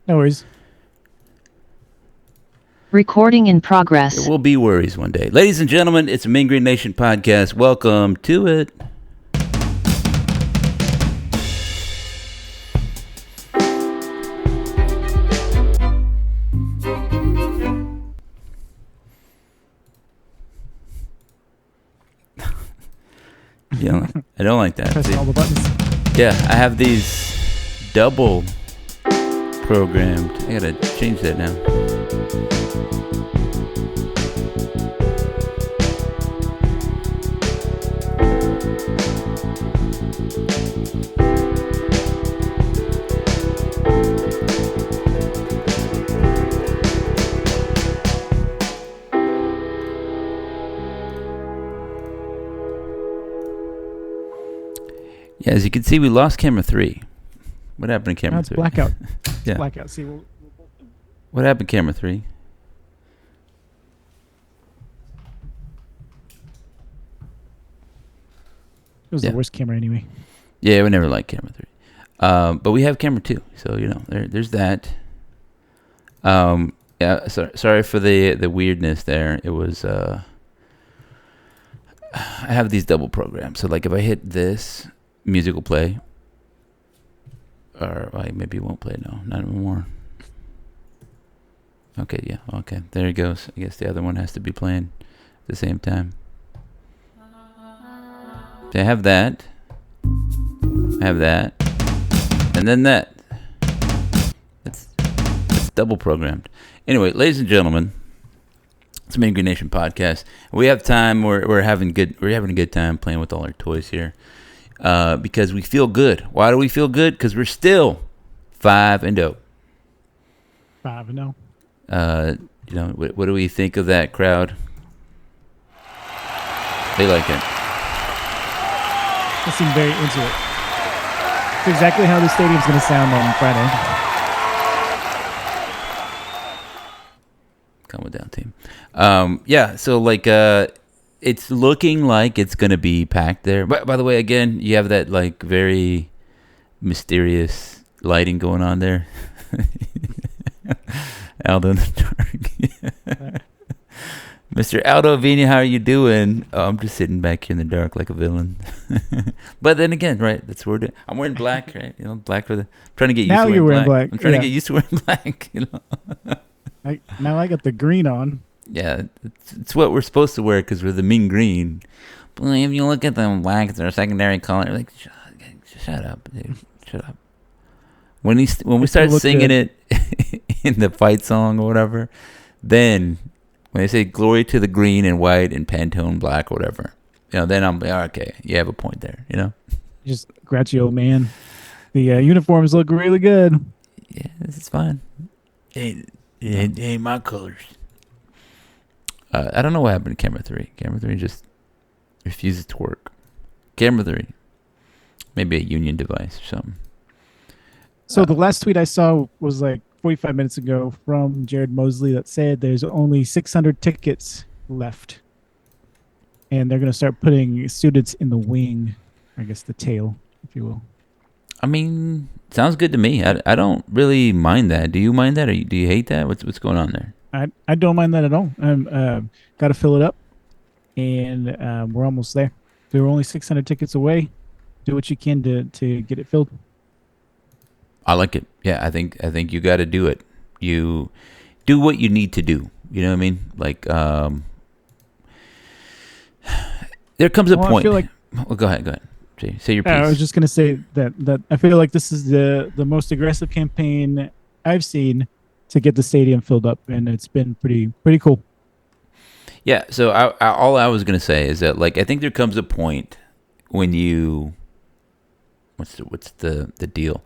No worries. Recording in progress. There will be worries one day. Ladies and gentlemen, it's a Mean Green Nation podcast. Welcome to it. Yeah, I don't like that. Pressing all the buttons. Yeah, I have these double programmed. I gotta change that now. Yeah, as you can see, we lost camera 3. What happened to camera 3? Blackout. Yeah. Blackout. See, What happened to camera 3? It was the worst camera anyway. Yeah, we never liked camera 3. But we have camera 2, so there's that. Yeah, sorry for the weirdness there. It was I have these double programs. So like if I hit this, music will play. Or maybe it won't play. No, not anymore. Okay, yeah, okay. There it goes. I guess the other one has to be playing at the same time. So I have that. And then that. It's double programmed. Anyway, ladies and gentlemen, it's a Mean Green Nation podcast. We have time. We're having a good time playing with all our toys here. Because we feel good. Why do we feel good? Because we're still 5-0. 5-0. What do we think of that crowd? They like it. They seem very into it. It's exactly how the stadium's going to sound on Friday. Calm down, team. So it's looking like it's going to be packed there. By the way, again, you have that like very mysterious lighting going on there. Aldo in the dark. Mr. Aldo Vina, how are you doing? Oh, I'm just sitting back here in the dark like a villain. But then again, right, that's what we're doing. I'm wearing black, right? Black for the... I'm trying to get used now to you're wearing black. black. I'm trying to get used to wearing black, Now I got the green on. Yeah, it's what we're supposed to wear because we're the Mean Green. But if you look at them black, it's our secondary color. Like, shut up, dude. Shut up. When we start singing it in the fight song or whatever, then when they say glory to the green and white and Pantone black or whatever, then I'm okay. You have a point there, Just grouchy old man. The uniforms look really good. Yeah, this is fine. Hey, my colors. I don't know what happened to camera 3. Camera 3 just refuses to work. Camera 3. Maybe a union device or something. So the last tweet I saw was like 45 minutes ago from Jared Mosley that said there's only 600 tickets left. And they're going to start putting students in the wing, I guess the tail, if you will. I mean, sounds good to me. I don't really mind that. Do you mind that, or do you hate that? What's going on there? I don't mind that at all. Got to fill it up, and we're almost there. We're only 600 tickets away. Do what you can to get it filled. I like it. Yeah, I think you got to do it. You do what you need to do. You know what I mean? Like, there comes a point. I feel like, go ahead. Say your piece. I was just gonna say that I feel like this is the most aggressive campaign I've seen to get the stadium filled up, and it's been pretty cool. Yeah. So all I was gonna say is that I think there comes a point when you what's the deal?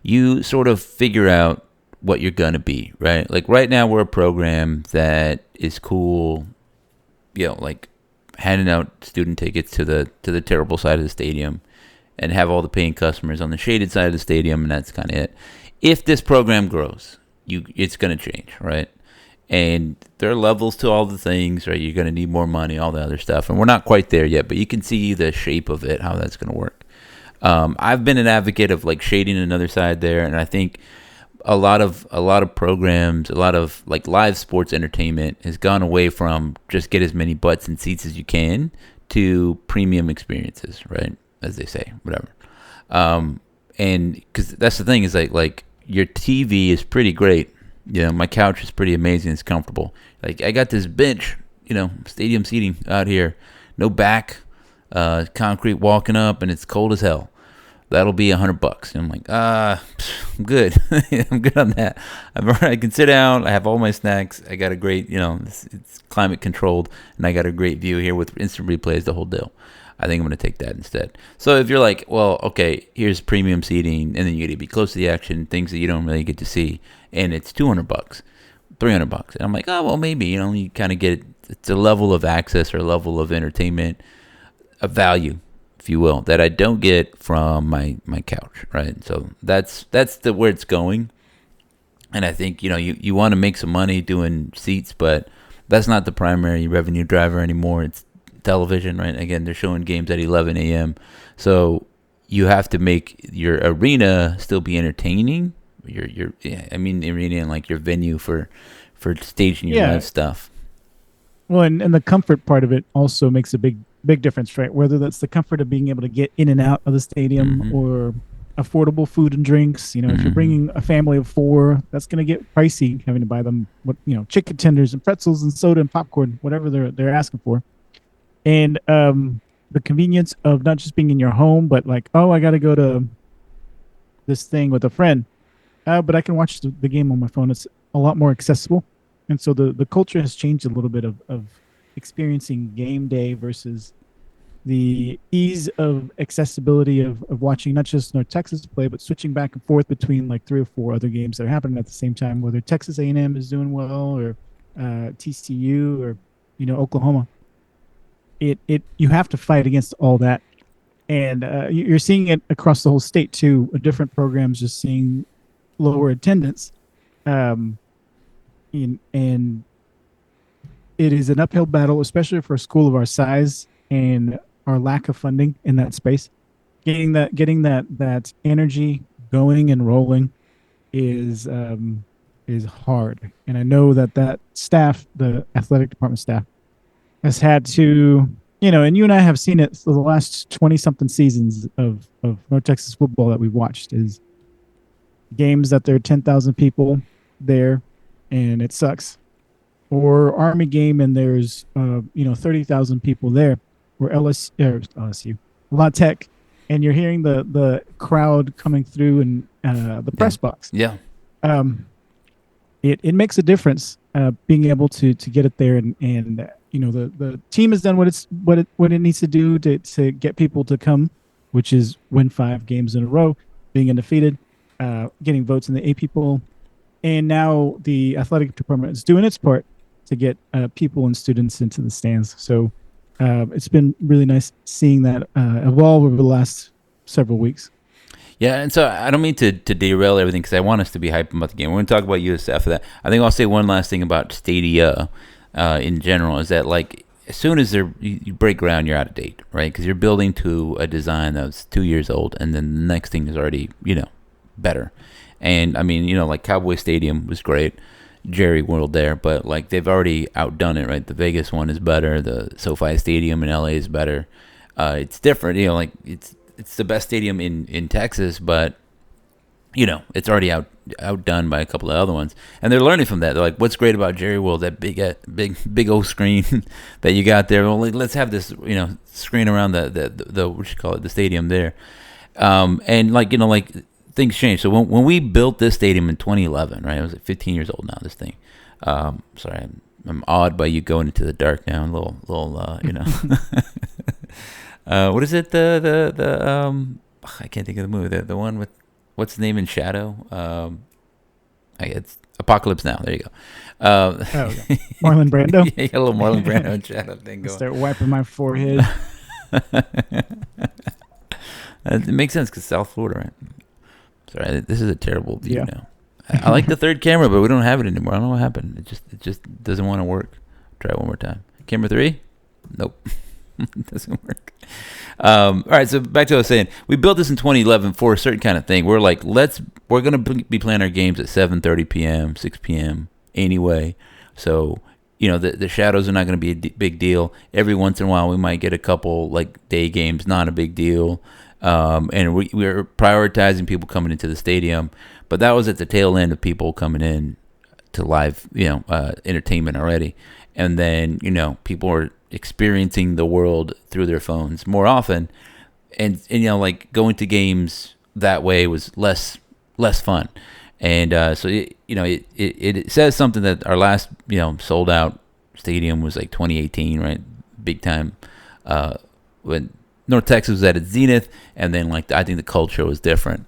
You sort of figure out what you're gonna be, right? Like right now we're a program that is cool, handing out student tickets to the terrible side of the stadium and have all the paying customers on the shaded side of the stadium, and that's kind of it. If this program grows, it's going to change, right? And there are levels to all the things, right? You're going to need more money, all the other stuff. And we're not quite there yet, but you can see the shape of it, how that's going to work. I've been an advocate of shading another side there, and I think a lot of programs, a lot of like live sports entertainment has gone away from just get as many butts and seats as you can to premium experiences, right? As they say, whatever. And because that's the thing is like your TV is pretty great. You know, my couch is pretty amazing. It's comfortable. Like I got this bench, you know, stadium seating out here, no back, concrete walking up, and it's cold as hell. That'll be $100. And I'm like, I'm good. I'm good on that. I can sit down. I have all my snacks. I got a great, you know, it's climate controlled, and I got a great view here with instant replays, the whole deal. I think I'm going to take that instead. So if you're like, well, okay, here's premium seating, and then you get to be close to the action, things that you don't really get to see, and it's $200, $300. And I'm like, oh, well, maybe, you know, you kind of get it's a level of access or a level of entertainment, a value, if you will, that I don't get from my couch, right? So that's where it's going. And I think, you know, you want to make some money doing seats, but that's not the primary revenue driver anymore. It's television, right? Again, they're showing games at 11 a.m. So you have to make your arena still be entertaining. Arena and like your venue for staging your live stuff. Well, and the comfort part of it also makes a big difference, right? Whether that's the comfort of being able to get in and out of the stadium or affordable food and drinks. You know, if you're bringing a family of 4, that's going to get pricey having to buy them, chicken tenders and pretzels and soda and popcorn, whatever they're asking for. And the convenience of not just being in your home, but like, oh, I got to go to this thing with a friend, but I can watch the game on my phone. It's a lot more accessible. And so the culture has changed a little bit of experiencing game day versus the ease of accessibility of watching not just North Texas play, but switching back and forth between like 3 or 4 other games that are happening at the same time, whether Texas A&M is doing well or TCU or, Oklahoma. You have to fight against all that. And you're seeing it across the whole state too. Different programs just seeing lower attendance. And it is an uphill battle, especially for a school of our size and our lack of funding in that space. Getting that energy going and rolling is hard. And I know that staff, the athletic department staff, has had to, and you and I have seen it for the last 20-something seasons of North Texas football that we've watched, is games that there are 10,000 people there and it sucks. Or Army game and there's 30,000 people there, or LSU, La Tech, and you're hearing the crowd coming through and the press box. Yeah. It makes a difference being able to get it there, and the team has done what it needs to do to get people to come, which is win 5 games in a row, being undefeated, getting votes in the AP poll, and now the athletic department is doing its part to get people and students into the stands. So it's been really nice seeing that evolve over the last several weeks. Yeah, and so I don't mean to derail everything because I want us to be hyped about the game. We're going to talk about USF after that. I think I'll say one last thing about Stadia in general is that, like, as soon as you break ground, you're out of date, right? Because you're building to a design that's 2 years old, and then the next thing is already, better. And, I mean, like Cowboy Stadium was great. Jerry World there, but like they've already outdone it, right? The Vegas one is better. The SoFi Stadium in LA is better. It's different, like it's the best stadium in Texas, but it's already outdone by a couple of other ones, and they're learning from that. They're like, what's great about Jerry World? That big old screen that you got there. Well, let's have this screen around the what you call it, the stadium there, and like things change. So when we built this stadium in 2011, right? I was 15 years old now. This thing. Sorry, I'm awed by you going into the dark now. A little, what is it? I can't think of the movie. The one with what's the name in Shadow? It's Apocalypse Now. There you go. Okay. Marlon Brando. Yeah, a little Marlon Brando in Shadow thing going. Start wiping my forehead. It makes sense because South Florida, right? Sorry, this is a terrible view now. I like the third camera, but we don't have it anymore. I don't know what happened. It just doesn't want to work. Try it one more time. Camera 3? Nope. It doesn't work. All right, so back to what I was saying. We built this in 2011 for a certain kind of thing. We're like, we're going to be playing our games at 7:30 p.m., 6 p.m. anyway. So, the shadows are not going to be a big deal. Every once in a while, we might get a couple like day games, not a big deal. And we're prioritizing people coming into the stadium. But that was at the tail end of people coming in to live, entertainment already. And then, people are experiencing the world through their phones more often. And like going to games that way was less fun. And so, it says something that our last, sold out stadium was like 2018, right? Big time. When North Texas was at its zenith. And then I think the culture was different.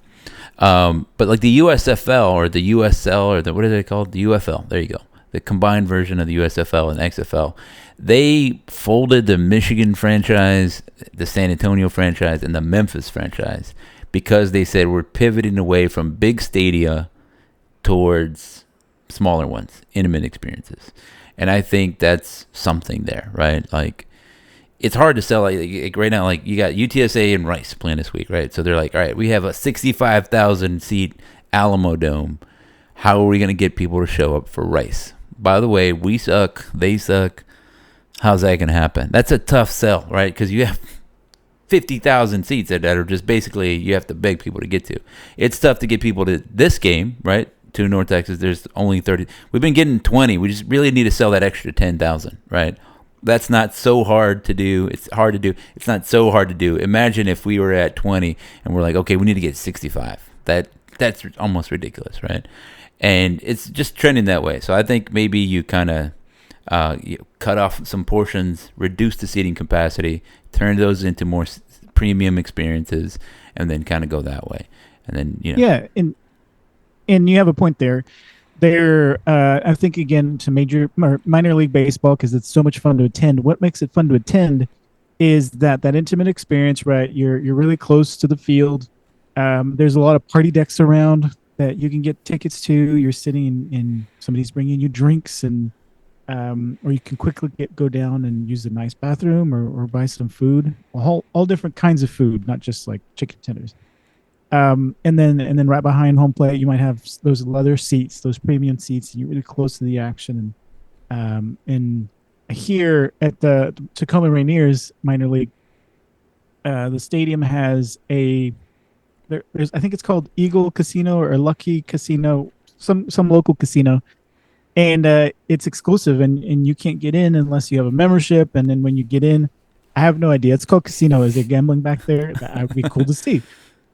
But like the USFL or the USL or what are they called? The UFL. There you go. The combined version of the USFL and XFL. They folded the Michigan franchise, the San Antonio franchise, and the Memphis franchise because they said we're pivoting away from big stadia towards smaller ones, intimate experiences. And I think that's something there, right? Like, it's hard to sell. Like right now, like you got UTSA and Rice playing this week, right? So they're like, all right, we have a 65,000 seat Alamo Dome. How are we going to get people to show up for Rice? By the way, we suck. They suck. How's that going to happen? That's a tough sell, right? Because you have 50,000 seats that are just basically you have to beg people to get to. It's tough to get people to this game, right? To North Texas. There's only 30. We've been getting 20. We just really need to sell that extra 10,000, right? That's not so hard to do. It's hard to do. It's not so hard to do. Imagine if we were at 20 and we're like, okay, we need to get 65. That's almost ridiculous, right? And it's just trending that way. So I think maybe you kind of cut off some portions, reduce the seating capacity, turn those into more premium experiences, and then kind of go that way. And then yeah, and you have a point there. I think again to minor league baseball because it's so much fun to attend. What makes it fun to attend is that intimate experience, right? You're really close to the field. There's a lot of party decks around that you can get tickets to. You're sitting in somebody's bringing you drinks, and or you can quickly go down and use a nice bathroom or buy some food. All different kinds of food, not just like chicken tenders. And then right behind home plate, you might have those leather seats, those premium seats, and you're really close to the action. And here at the Tacoma Rainiers minor league, the stadium has there's I think it's called Eagle Casino or Lucky Casino, some local casino, and it's exclusive, and you can't get in unless you have a membership. And then when you get in, I have no idea. It's called casino. Is there gambling back there? That would be cool to see.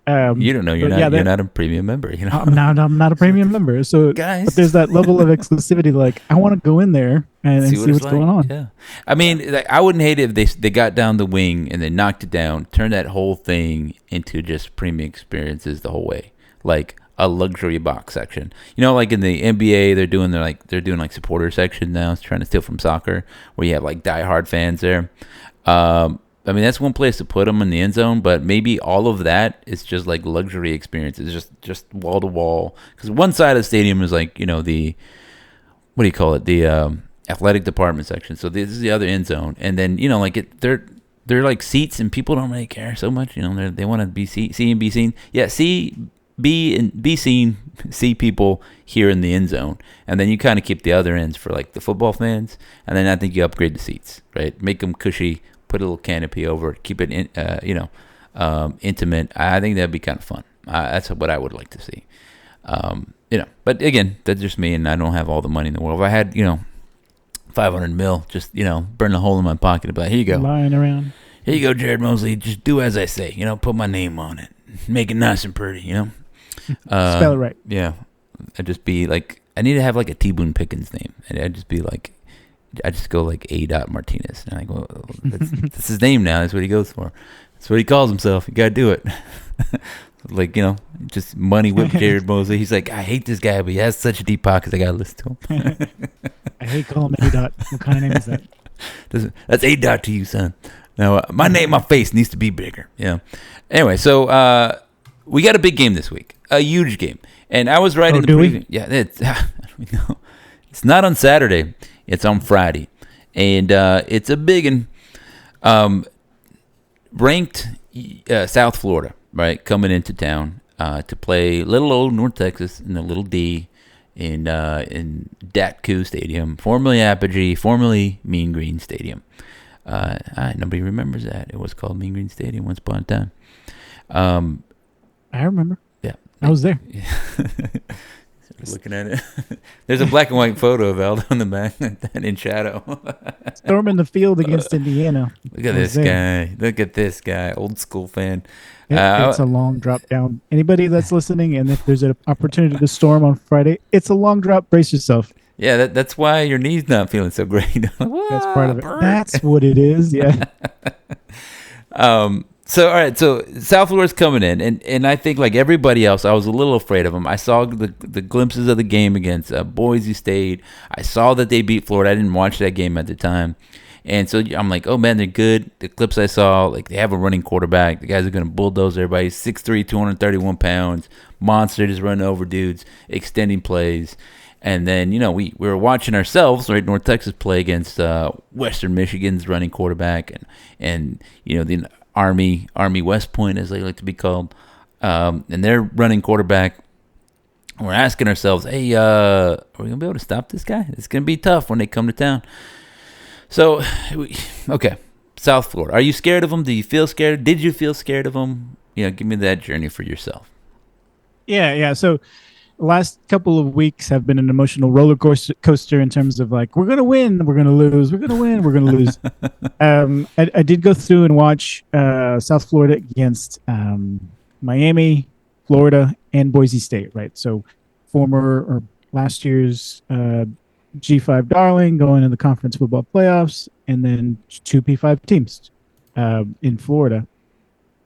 You don't know. You're not a premium member. I'm not a premium member. So guys, but there's that level of exclusivity. Like, I want to go in there and see what's going on. Yeah, I mean, I wouldn't hate it if they got down the wing and they knocked it down, turned that whole thing into just premium experiences the whole way, like a luxury box section. Like in the NBA, they're doing like supporter section now. It's trying to steal from soccer, where you have like diehard fans there. I mean, that's one place to put them in the end zone, but maybe all of that is just like luxury experiences, just wall to wall. Because one side of the stadium is like, the, what do you call it? The athletic department section. So this is the other end zone. And then, they're like seats and people don't really care so much. They want to be see and be seen. Yeah, be seen, see people here in the end zone. And then you kind of keep the other ends for like the football fans. And then I think you upgrade the seats, right? Make them cushy. Put a little canopy over it, keep it intimate. I think that'd be kind of fun. That's what I would like to see. But again, that's just me, and I don't have all the money in the world. If I had, $500 million, just burn a hole in my pocket, and be like, here you go, lying around. Here you go, Jared Mosley. Just do as I say. Put my name on it, make it nice and pretty. Spell it right. Yeah, I'd just be like, I need to have like a T. Boone Pickens name, and I'd just be like. I just go like A. Martinez. And I go, that's his name now. That's what he goes for. That's what he calls himself. You got to do it. Like, just money whip Jared Mosley. He's like, I hate this guy, but he has such deep pockets. I got to listen to him. I hate calling him A. What kind of name is that? That's A. to you, son. Now, my face needs to be bigger. Anyway, so we got a big game this week. A huge game. And I was writing the preview. Yeah, it's not on Saturday. It's on Friday, and it's a big one. Ranked South Florida, right, coming into town to play little old North Texas in the Little D in Datku Stadium, formerly Apogee, formerly Mean Green Stadium. Nobody remembers that. It was called Mean Green Stadium once upon a time. I remember. Yeah. I was there. Looking at it. There's a black and white photo of Aldo in the back in shadow. Storming the field against Indiana. Look at this guy. Look at this guy. Old school fan. It's a long drop down. Anybody that's listening, and if there's an opportunity to storm on Friday, it's a long drop. Brace yourself. Yeah, that's why your knee's not feeling so great. That's part of it. That's what it is. Yeah. So, all right. So, South Florida's coming in, and I think like everybody else, I was a little afraid of them. I saw the glimpses of the game against Boise State. I saw that they beat Florida. I didn't watch that game at the time. And so I'm like, oh, man, they're good. The clips I saw, like they have a running quarterback. The guys are going to bulldoze everybody. 6'3", 231 pounds. Monster, just running over dudes, extending plays. And then, we were watching ourselves, right, North Texas play against Western Michigan's running quarterback and the Army West Point, as they like to be called. And their running quarterback. We're asking ourselves, hey, are we going to be able to stop this guy? It's going to be tough when they come to town. So, okay, South Florida. Are you scared of them? Do you feel scared? Did you feel scared of them? Give me that journey for yourself. Yeah. So, the last couple of weeks have been an emotional roller coaster in terms of like, we're going to win, we're going to lose, we're going to win, we're going to lose. I did go through and watch South Florida against Miami, Florida, and Boise State, right? So, last year's G5 darling going in the conference football playoffs, and then two P5 teams in Florida.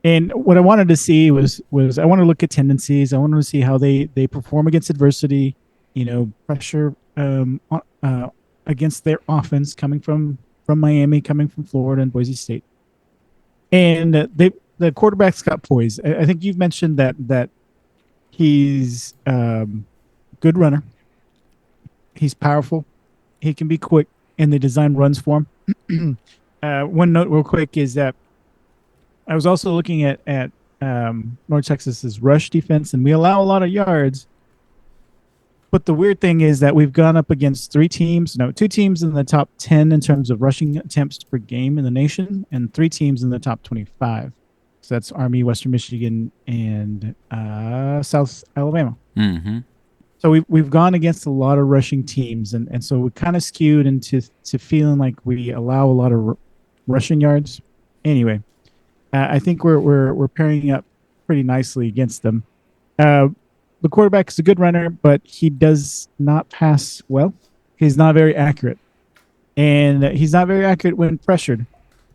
And what I wanted to see was I want to look at tendencies. I wanted to see how they perform against adversity, pressure against their offense coming from Miami, coming from Florida and Boise State. And the quarterback's got poise. I think you've mentioned that he's good runner. He's powerful. He can be quick, and they design runs for him. One note real quick is that I was also looking at North Texas's rush defense, and we allow a lot of yards. But the weird thing is that we've gone up against two teams in the top 10 in terms of rushing attempts per game in the nation, and 3 teams in the top 25. So that's Army, Western Michigan, and South Alabama. Mm-hmm. So we've gone against a lot of rushing teams, and so we kind of skewed into feeling like we allow a lot of rushing yards. Anyway, I think we're pairing up pretty nicely against them. The quarterback is a good runner, but he does not pass well. He's not very accurate, and he's not very accurate when pressured.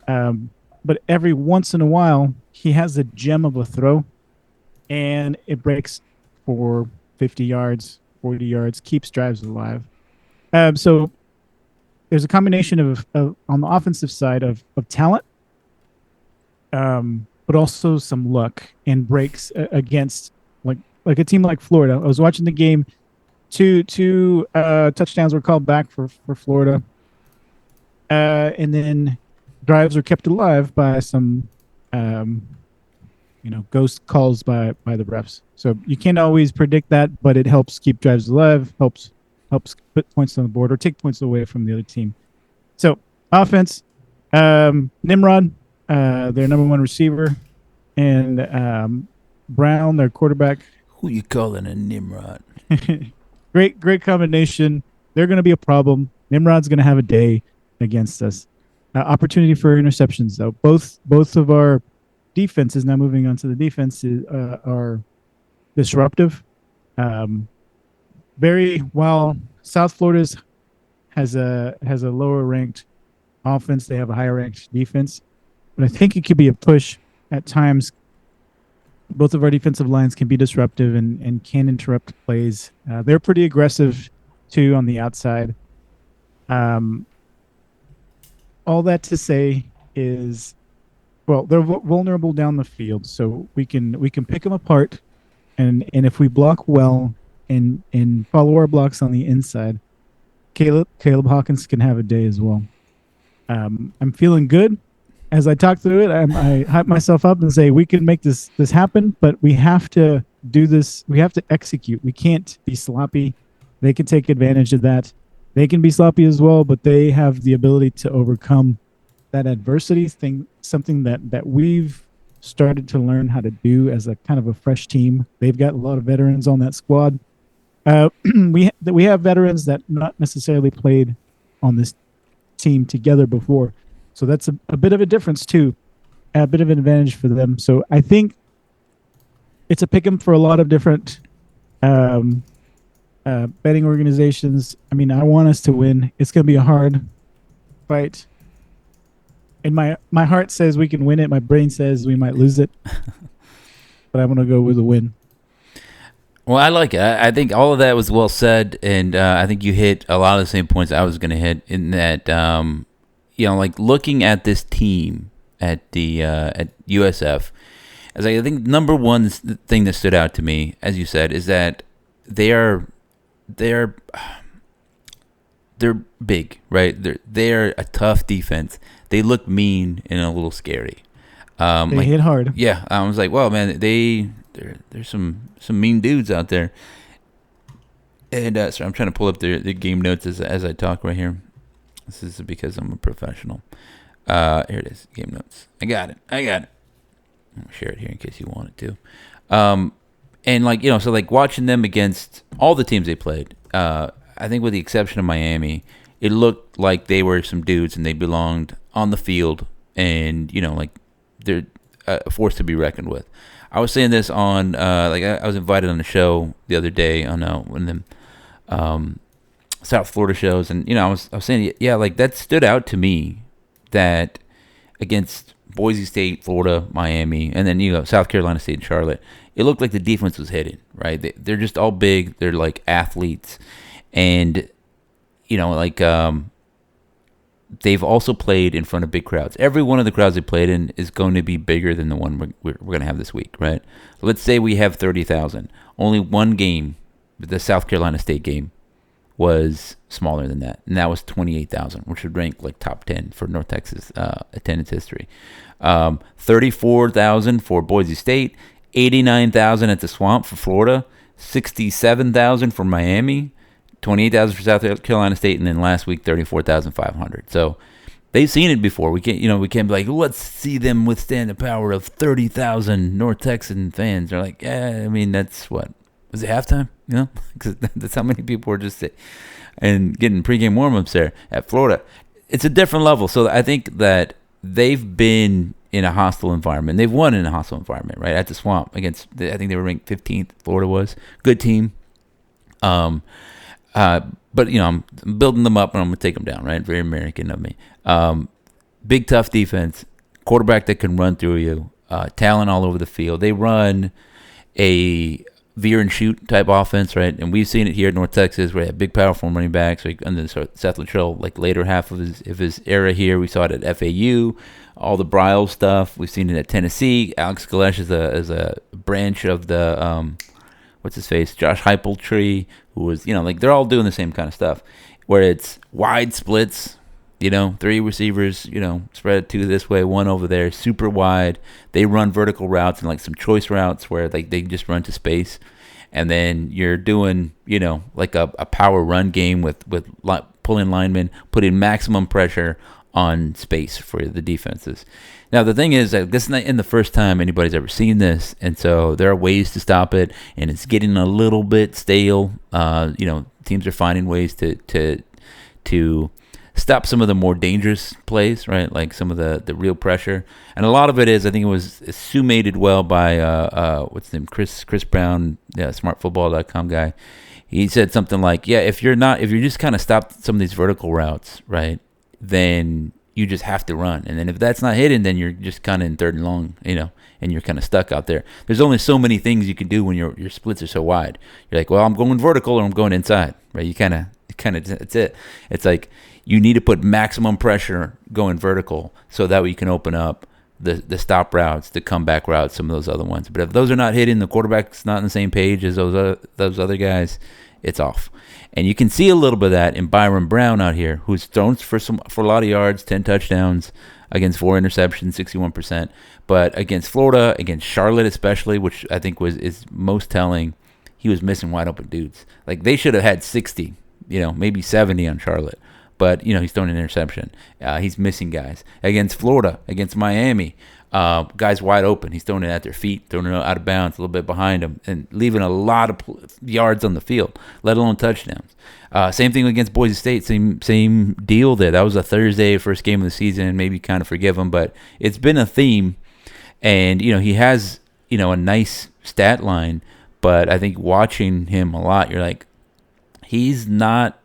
But every once in a while, he has a gem of a throw, and it breaks for 50 yards, 40 yards, keeps drives alive. So there's a combination of on the offensive side of talent, but also some luck and breaks against like a team like Florida. I was watching the game. Two touchdowns were called back for Florida, and then drives were kept alive by some ghost calls by the refs. So you can't always predict that, but it helps keep drives alive, helps put points on the board or take points away from the other team. So offense, Nimrod, their number one receiver, and Brown, their quarterback. Who you calling a Nimrod? Great combination. They're going to be a problem. Nimrod's going to have a day against us. Opportunity for interceptions, though. Both of our defenses, now moving on to the defenses, are disruptive. While South Florida's has a lower ranked offense, they have a higher ranked defense. But I think it could be a push at times. Both of our defensive lines can be disruptive and can interrupt plays. They're pretty aggressive too on the outside. All that to say is, well, they're vulnerable down the field, so we can pick them apart, and if we block well and follow our blocks on the inside, Caleb Hawkins can have a day as well. I'm feeling good as I talk through it, I hype myself up and say we can make this happen, but we have to do this. We have to execute. We can't be sloppy. They can take advantage of that. They can be sloppy as well, but they have the ability to overcome that adversity thing. Something that we've started to learn how to do as a kind of a fresh team. They've got a lot of veterans on that squad. We have veterans that not necessarily played on this team together before. So that's a bit of a difference too, a bit of an advantage for them. So I think it's a pick 'em for a lot of different betting organizations. I mean, I want us to win. It's going to be a hard fight. And my heart says we can win it. My brain says we might lose it. But I'm going to go with a win. Well, I like it. I think all of that was well said, and I think you hit a lot of the same points I was going to hit in that, like looking at this team at the at USF, as I think number one thing that stood out to me, as you said, is that they're big, right? They're a tough defense. They look mean and a little scary. They hit hard. Yeah, I was like, well, man, there's some mean dudes out there. And so I'm trying to pull up the game notes as I talk right here. This is because I'm a professional. Here it is, game notes. I got it. I'll share it here in case you want it to. And so watching them against all the teams they played, I think with the exception of Miami, it looked like they were some dudes and they belonged on the field, and they're a force to be reckoned with. I was saying this on I was invited on a show the other day on one of them South Florida shows, and I was saying, yeah, like that stood out to me, that against Boise State, Florida, Miami, and then South Carolina State and Charlotte, it looked like the defense was hidden, right? They're just all big. They're like athletes, and they've also played in front of big crowds. Every one of the crowds they played in is going to be bigger than the one we're going to have this week, right? So let's say we have 30,000. Only one game, the South Carolina State game, was smaller than that, and that was 28,000, which would rank like top 10 for North Texas attendance history. 34,000 for Boise State, 89,000 at the Swamp for Florida, 67,000 for Miami, 28,000 for South Carolina State, and then last week 34,500. So they've seen it before. We can't be like, let's see them withstand the power of 30,000 North Texan fans. They're like, yeah, I mean, that's what was it, halftime? Because that's how many people were just and getting pregame warm-ups there at Florida. It's a different level. So I think that they've been in a hostile environment. They've won in a hostile environment, right? At the Swamp against, I think they were ranked 15th. Florida was good team. But I'm building them up and I'm gonna take them down, right? Very American of me. Big tough defense, quarterback that can run through you, talent all over the field. They run a veer and shoot type offense, right? And we've seen it here at North Texas, where they have big, powerful running backs. Like under Seth Luttrell, like later half of his era here, we saw it at FAU. All the Bryles stuff, we've seen it at Tennessee. Alex Galesh is a branch of the what's his face, Josh Heupel tree, who was they're all doing the same kind of stuff, where it's wide splits. 3 receivers, spread 2 this way, 1 over there, super wide. They run vertical routes and like some choice routes where they just run to space. And then you're doing, like a power run game with pulling linemen, putting maximum pressure on space for the defenses. Now, the thing is that this is not in the first time anybody's ever seen this. And so there are ways to stop it, and it's getting a little bit stale. Teams are finding ways to stop some of the more dangerous plays, right? Like some of the real pressure. And a lot of it is, I think it was summated well by, what's his name? Chris Brown, smartfootball.com guy. He said something like, yeah, if you just kind of stop some of these vertical routes, right, then you just have to run. And then if that's not hidden, then you're just kind of in third and long, and you're kind of stuck out there. There's only so many things you can do when your splits are so wide. You're like, well, I'm going vertical or I'm going inside, right? You kind of, that's it. It's like, you need to put maximum pressure going vertical so that way you can open up the stop routes, the comeback routes, some of those other ones. But if those are not hitting, the quarterback's not on the same page as those other guys, it's off. And you can see a little bit of that in Byrum Brown out here, who's thrown for a lot of yards, 10 touchdowns against 4 interceptions, 61%. But against Florida, against Charlotte especially, which I think is most telling, he was missing wide open dudes. Like, they should have had 60, maybe 70 on Charlotte. But, he's throwing an interception. He's missing guys. Against Florida, against Miami, guys wide open. He's throwing it at their feet, throwing it out of bounds, a little bit behind them, and leaving a lot of yards on the field, let alone touchdowns. Same thing against Boise State. Same deal there. That was a Thursday, first game of the season. Maybe kind of forgive him, but it's been a theme. And, he has, a nice stat line. But I think watching him a lot, you're like, he's not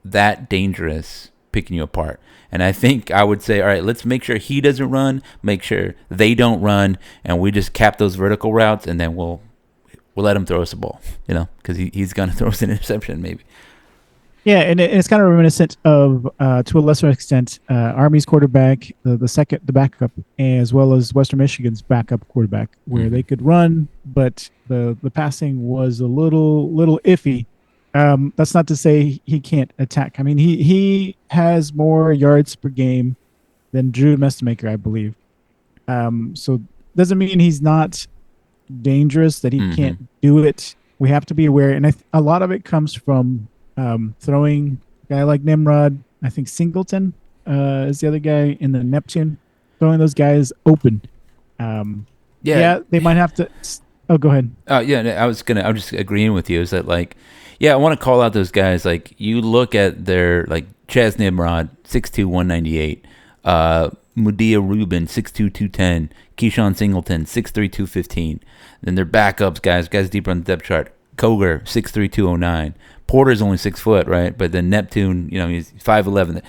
that dangerous picking you apart. And I think I would say, all right, let's make sure he doesn't run, make sure they don't run, and we just cap those vertical routes, and then we'll let him throw us a ball, because he's going to throw us an interception maybe. Yeah, and it's kind of reminiscent of, to a lesser extent, Army's quarterback, the backup, as well as Western Michigan's backup quarterback, where they could run, but the passing was a little iffy. That's not to say he can't attack. I mean, he has more yards per game than Drew Mestemaker, I believe. So doesn't mean he's not dangerous, that he can't do it. We have to be aware, and a lot of it comes from throwing a guy like Nimrod. I think Singleton is the other guy in the Neptune, throwing those guys open. They might have to. Oh, go ahead. I'm just agreeing with you. Is that like, I want to call out those guys. Like, you look at their, like, Chaz Nimrod, 6'2", 198. Mudia Rubin, 6'2", 210. Keyshawn Singleton, 6'3", 215. Then their backups, guys deeper on the depth chart. Koger, 6'3", 209. Porter's only 6 foot, right? But then Neptune, he's 5'11".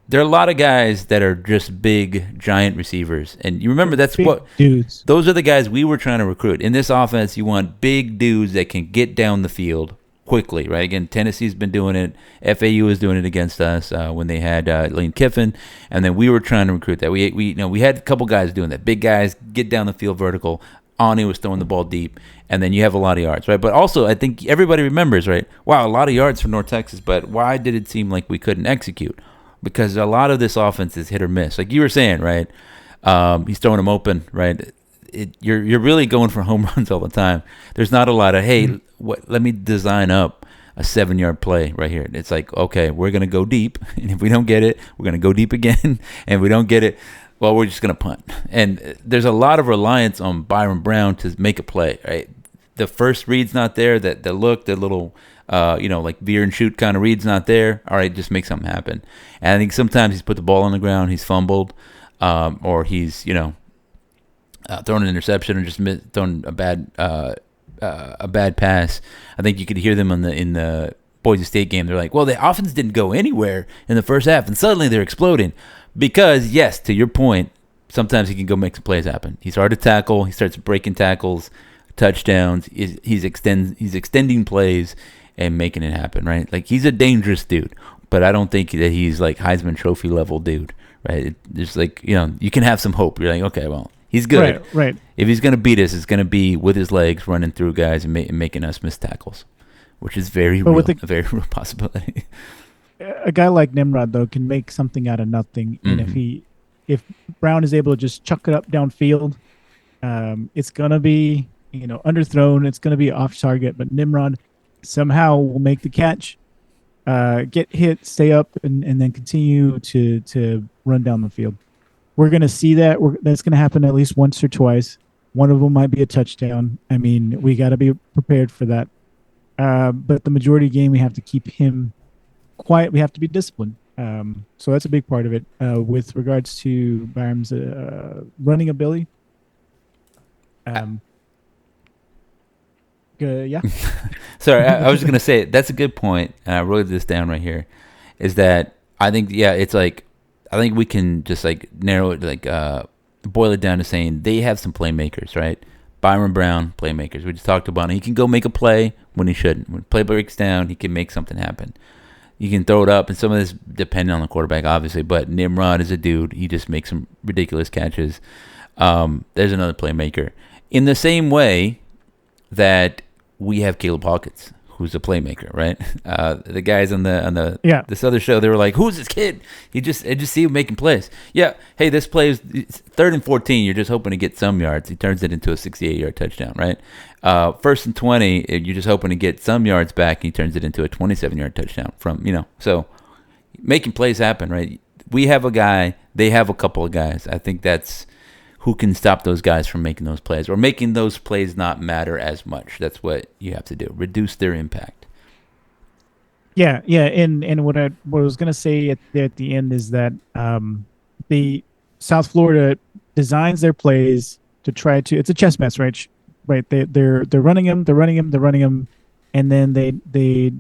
There are a lot of guys that are just big, giant receivers. And you remember that's big what dudes. Those are the guys we were trying to recruit. In this offense, you want big dudes that can get down the field quickly, right? Again, Tennessee's been doing it. FAU is doing it against us when they had Lane Kiffin, and then we were trying to recruit that. We had a couple guys doing that. Big guys get down the field vertical. Ani was throwing the ball deep, and then you have a lot of yards, right? But also, I think everybody remembers, right? Wow, a lot of yards for North Texas, but why did it seem like we couldn't execute? Because a lot of this offense is hit or miss, like you were saying, right? He's throwing them open, right? You're really going for home runs all the time. There's not a lot of, let me design up a 7-yard play right here. It's like, okay, we're going to go deep, and if we don't get it, we're going to go deep again, and if we don't get it, well, we're just going to punt. And there's a lot of reliance on Byrum Brown to make a play, right? The first read's not there, the little, like veer and shoot kind of read's not there. All right, just make something happen. And I think sometimes he's put the ball on the ground, he's fumbled, or he's, thrown an interception or just thrown a bad pass. I think you could hear them in the Boise State game. They're like, well, the offense didn't go anywhere in the first half, and suddenly they're exploding. Because, yes, to your point, sometimes he can go make some plays happen. He's hard to tackle. He starts breaking tackles, touchdowns. He's extending plays and making it happen, right? Like, he's a dangerous dude, but I don't think that he's like Heisman Trophy level dude, right? There's like, you can have some hope. You're like, okay, well, he's good. Right. If he's going to beat us, it's going to be with his legs running through guys and making us miss tackles, which is a very real possibility. A guy like Nimrod, though, can make something out of nothing. And if Brown is able to just chuck it up downfield, it's going to be, underthrown. It's going to be off target. But Nimrod somehow will make the catch, get hit, stay up, and then continue to run down the field. We're going to see that. That's going to happen at least once or twice. One of them might be a touchdown. I mean, we got to be prepared for that. But the majority of the game, we have to keep him quiet. We have to be disciplined. So that's a big part of it. With regards to Byrum's running ability. Yeah. Sorry, I was just going to say, that's a good point. And I wrote this down right here. Is that I think, it's like, I think we can just like narrow it, like boil it down to saying they have some playmakers, right? Byrum Brown, playmakers. We just talked about it. He can go make a play when he shouldn't. When play breaks down, he can make something happen. You can throw it up, and some of this depending on the quarterback, obviously. But Nimrod is a dude. He just makes some ridiculous catches. There's another playmaker. In the same way that we have Caleb Hawkins, who's a playmaker, right? The guys on the Yeah. this other show, they were like, "Who's this kid?" I just see him making plays. Yeah, hey, this play is 3rd and 14. You're just hoping to get some yards. He turns it into a 68-yard touchdown, right? 1st and 20, you're just hoping to get some yards back. He turns it into a 27-yard touchdown from So making plays happen, right? We have a guy. They have a couple of guys. I think that's who can stop those guys from making those plays or making those plays not matter as much. That's what you have to do. Reduce their impact. Yeah. And what I was gonna say at the end is that the South Florida designs their plays to try to. It's a chess match, right? Right. They're running him, and then they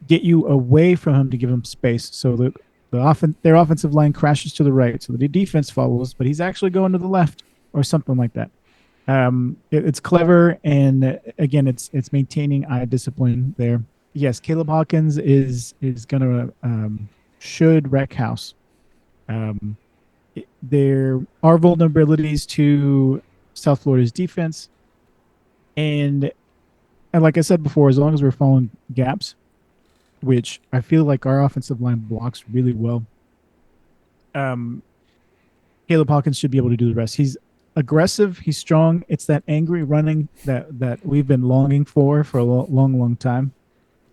get you away from him to give him space. So their offensive line crashes to the right, so the defense follows, but he's actually going to the left or something like that. It's clever, and again, it's maintaining eye discipline there. Yes, Caleb Hawkins is gonna should wreck house. There are vulnerabilities to South Florida's defense, and like I said before, as long as we're following gaps, which I feel like our offensive line blocks really well. Caleb Hawkins should be able to do the rest. He's aggressive. He's strong. It's that angry running that we've been longing for a long time.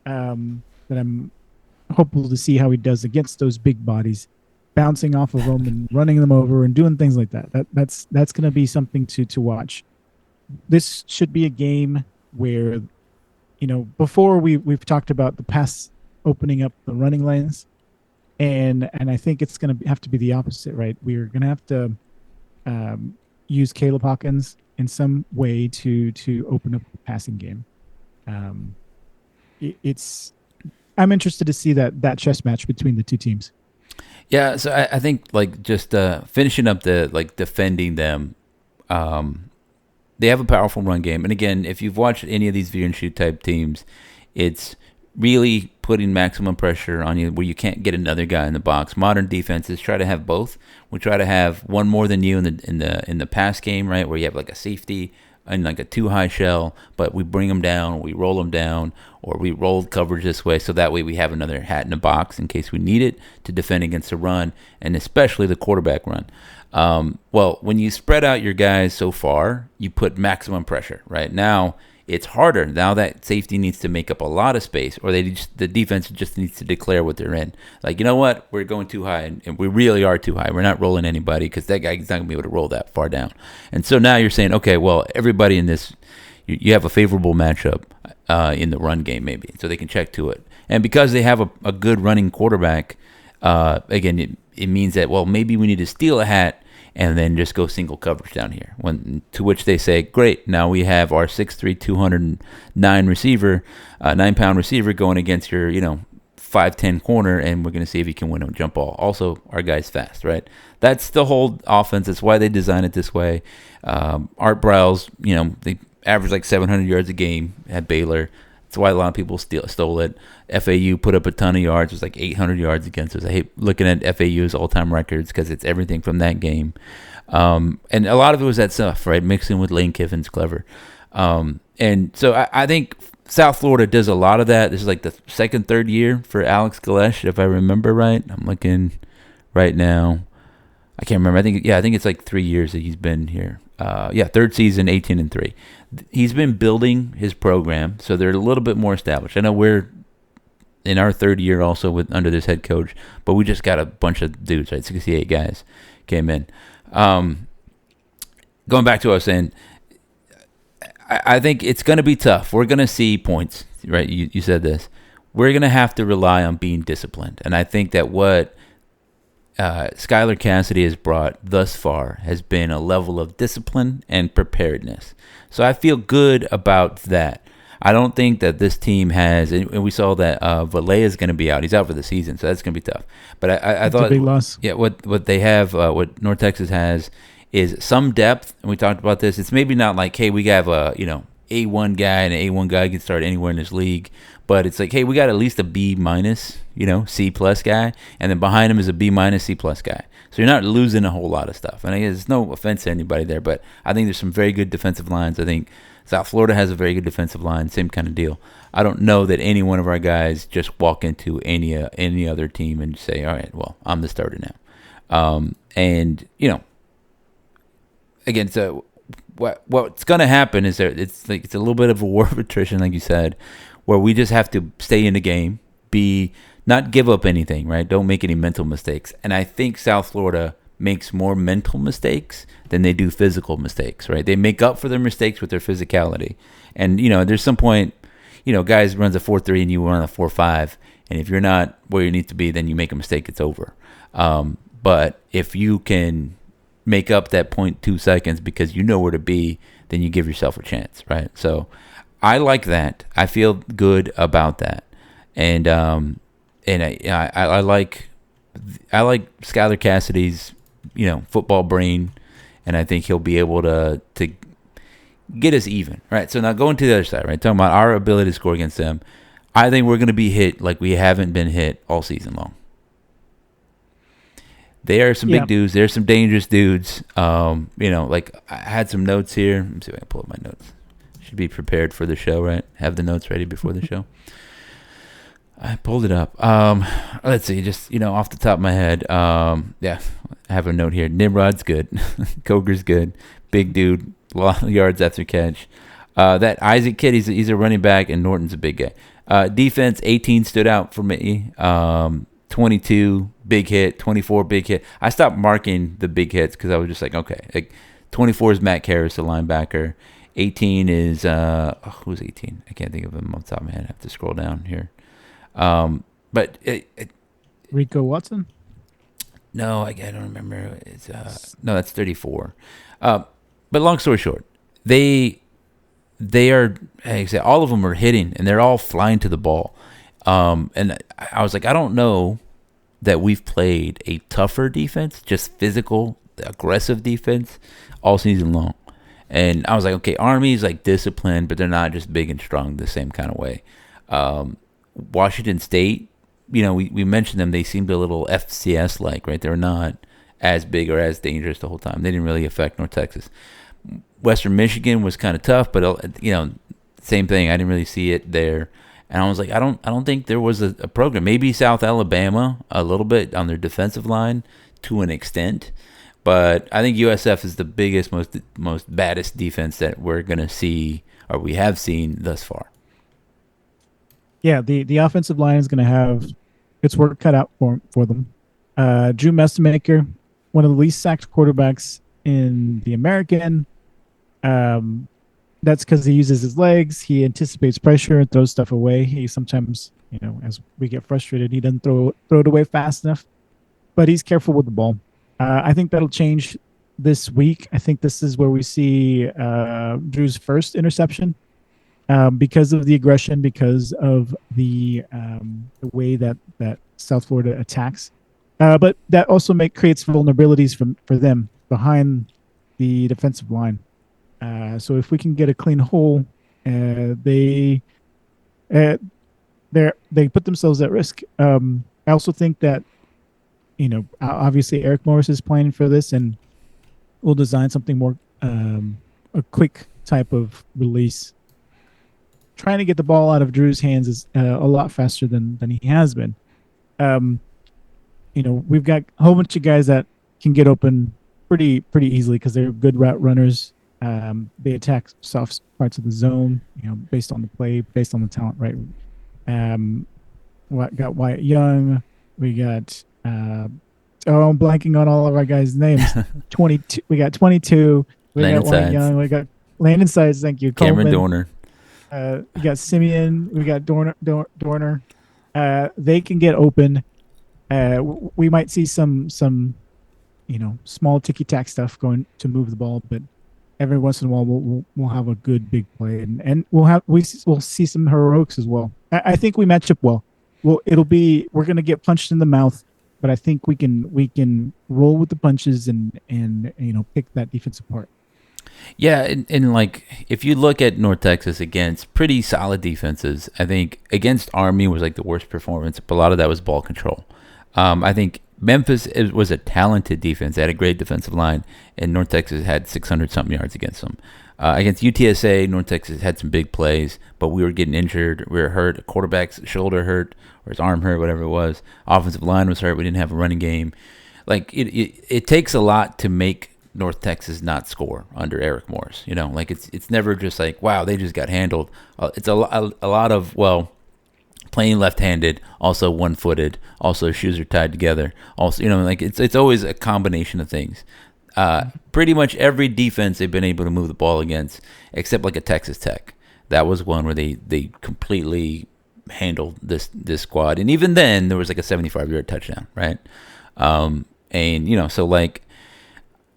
That I'm hopeful to see how he does against those big bodies, bouncing off of them and running them over and doing things like that. That's going to be something to watch. This should be a game where, before we've talked about the pass opening up the running lanes, and I think it's going to have to be the opposite, right? We're going to have to use Caleb Hawkins in some way to open up the passing game. I'm interested to see that chess match between the two teams. Yeah, so I think just finishing up the defending them. They have a powerful run game, and again, if you've watched any of these veer and shoot type teams, it's really putting maximum pressure on you where you can't get another guy in the box. Modern defenses try to have both. We try to have one more than you in the pass game, right, where you have like a safety and like a too high shell, but we bring them down, or we roll them down, or we roll coverage this way, so that way we have another hat in the box in case we need it to defend against the run, and especially the quarterback run. Well, when you spread out your guys so far, you put maximum pressure. Right now, it's harder. Now that safety needs to make up a lot of space, or the defense just needs to declare what they're in. Like, you know what? We're going too high, and we really are too high. We're not rolling anybody because that guy's not going to be able to roll that far down. And so now you're saying, okay, well, everybody in this, you have a favorable matchup in the run game maybe, so they can check to it. And because they have a good running quarterback, again, it means that, well, maybe we need to steal a hat and then just go single coverage down here. To which they say, great, now we have our 6'3", 209 receiver, 9-pound receiver going against your, 5'10" corner, and we're going to see if he can win a jump ball. Also, our guy's fast, right? That's the whole offense. That's why they design it this way. Art Briles, they average like 700 yards a game at Baylor. That's why a lot of people stole it. FAU put up a ton of yards. It was like 800 yards against us. I hate looking at FAU's all-time records because it's everything from that game. And a lot of it was that stuff, right? Mixing with Lane Kiffin's clever. And so I think South Florida does a lot of that. This is like the second, third year for Alex Galesh, if I remember right. I'm looking right now. I can't remember. I think it's like 3 years that he's been here. Third season, 18-3. He's been building his program, so they're a little bit more established. I know we're in our third year also under this head coach, but we just got a bunch of dudes, right? 68 guys came in. Going back to what I was saying, I think it's going to be tough. We're going to see points, right? You said this. We're going to have to rely on being disciplined, and I think that what Skylar Cassidy has brought thus far has been a level of discipline and preparedness. So I feel good about that. I don't think that this team has, and we saw that Valle is going to be out. He's out for the season, so that's going to be tough. But I thought, a big loss. Yeah, what they have, what North Texas has, is some depth, and we talked about this. It's maybe not like, hey, we have a A1 guy, and an A1 guy can start anywhere in this league. But it's like, hey, we got at least a B-, C+ guy, and then behind him is a B-, C+ guy. So you're not losing a whole lot of stuff. And I guess there's no offense to anybody there, but I think there's some very good defensive lines. I think South Florida has a very good defensive line, same kind of deal. I don't know that any one of our guys just walk into any other team and say, all right, well, I'm the starter now. And again, so what's going to happen is it's a little bit of a war of attrition, like you said, where we just have to stay in the game, not give up anything, right? Don't make any mental mistakes. And I think South Florida makes more mental mistakes than they do physical mistakes, right? They make up for their mistakes with their physicality. And, there's some point, guys runs a 4.3 and you run a 4.5. And if you're not where you need to be, then you make a mistake, it's over. But if you can make up that 0.2 seconds because you know where to be, then you give yourself a chance, right? So I like that. I feel good about that. And I like Skylar Cassidy's football brain, and I think he'll be able to get us even, right? So now going to the other side, right? Talking about our ability to score against them, I think we're going to be hit like we haven't been hit all season long. They are some big dudes. They're some dangerous dudes. Like I had some notes here. Let me see if I can pull up my notes. Should be prepared for the show, right? Have the notes ready before the show. I pulled it up. Let's see, just off the top of my head. I have a note here. Nimrod's good. Coger's good. Big dude. A lot of yards after catch. That Isaac kid, he's a running back, and Norton's a big guy. Defense, 18 stood out for me. 22 big hit. 24 big hit. I stopped marking the big hits because I was just like, okay. Like 24 is Matt Karras, the linebacker. 18 is who's 18? I can't think of him off the top of my head. I have to scroll down here. But Rico Watson? No, I don't remember. It's no, that's 34. But long story short, they are, like I say, all of them are hitting, and they're all flying to the ball. And I was like, I don't know that we've played a tougher defense, just physical, aggressive defense all season long. And I was like, okay, Army's like disciplined, but they're not just big and strong the same kind of way. Washington State, we mentioned them. They seemed a little FCS-like, right? They're not as big or as dangerous the whole time. They didn't really affect North Texas. Western Michigan was kind of tough, but same thing. I didn't really see it there. And I was like, I don't think there was a program. Maybe South Alabama a little bit on their defensive line to an extent, but I think USF is the biggest, most baddest defense that we're gonna see or we have seen thus far. Yeah, the offensive line is going to have its work cut out for them. Drew Messmaker, one of the least sacked quarterbacks in the American. That's because he uses his legs. He anticipates pressure and throws stuff away. He sometimes, as we get frustrated, he doesn't throw it away fast enough. But he's careful with the ball. I think that'll change this week. I think this is where we see Drew's first interception. Because of the aggression, because of the way that South Florida attacks. But that also creates vulnerabilities for them behind the defensive line. So if we can get a clean hole, they put themselves at risk. I also think that, obviously Eric Morris is planning for this, and we'll design something more a quick type of release. Trying to get the ball out of Drew's hands is a lot faster than he has been. We've got a whole bunch of guys that can get open pretty easily because they're good route runners. They attack soft parts of the zone, based on the play, based on the talent, right? Got Wyatt Young. We got I'm blanking on all of our guys' names. 22. We got 22. We Landon got Wyatt Sides. Young. We got Landon Sides. Thank you. Cameron Coleman. Dorner. We got Simeon. We got Dorner. They can get open. We might see some small ticky-tack stuff going to move the ball, but every once in a while we'll have a good big play, and we'll see some heroics as well. I think we match up well. We're going to get punched in the mouth, but I think we can roll with the punches and pick that defense apart. Yeah, and like if you look at North Texas against pretty solid defenses, I think against Army was like the worst performance, but a lot of that was ball control. I think Memphis was a talented defense. They had a great defensive line, and North Texas had 600-something yards against them. Against UTSA, North Texas had some big plays, but we were getting injured. We were hurt. A quarterback's shoulder hurt or his arm hurt, whatever it was. Offensive line was hurt. We didn't have a running game. Like it takes a lot to make North Texas not score under Eric Morris. Like it's never just like, wow, they just got handled. It's a lot of, well, playing left-handed, also one-footed, also shoes are tied together. Also, like it's always a combination of things. Pretty much every defense they've been able to move the ball against, except like a Texas Tech. That was one where they completely handled this squad, and even then there was like a 75-yard touchdown, right? So like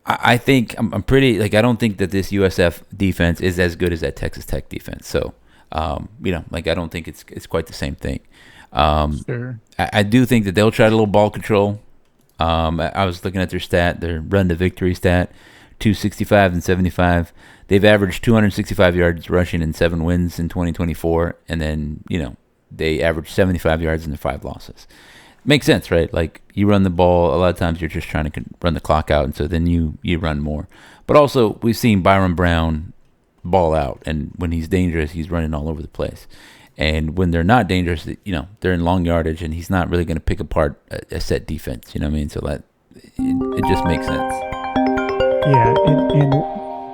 I think I'm pretty, like, I don't think that this USF defense is as good as that Texas Tech defense. So like I don't think it's quite the same thing. Sure. I do think that they'll try a little ball control. I was looking at their run to victory stat, 265 and 75. They've averaged 265 yards rushing in 7 wins in 2024, and then they averaged 75 yards in their 5 losses. Makes sense, right? Like, you run the ball, a lot of times you're just trying to run the clock out, and so then you run more. But also, we've seen Byrum Brown ball out, and when he's dangerous, he's running all over the place. And when they're not dangerous, they're in long yardage, and he's not really going to pick apart a set defense. You know what I mean? So that it just makes sense. Yeah,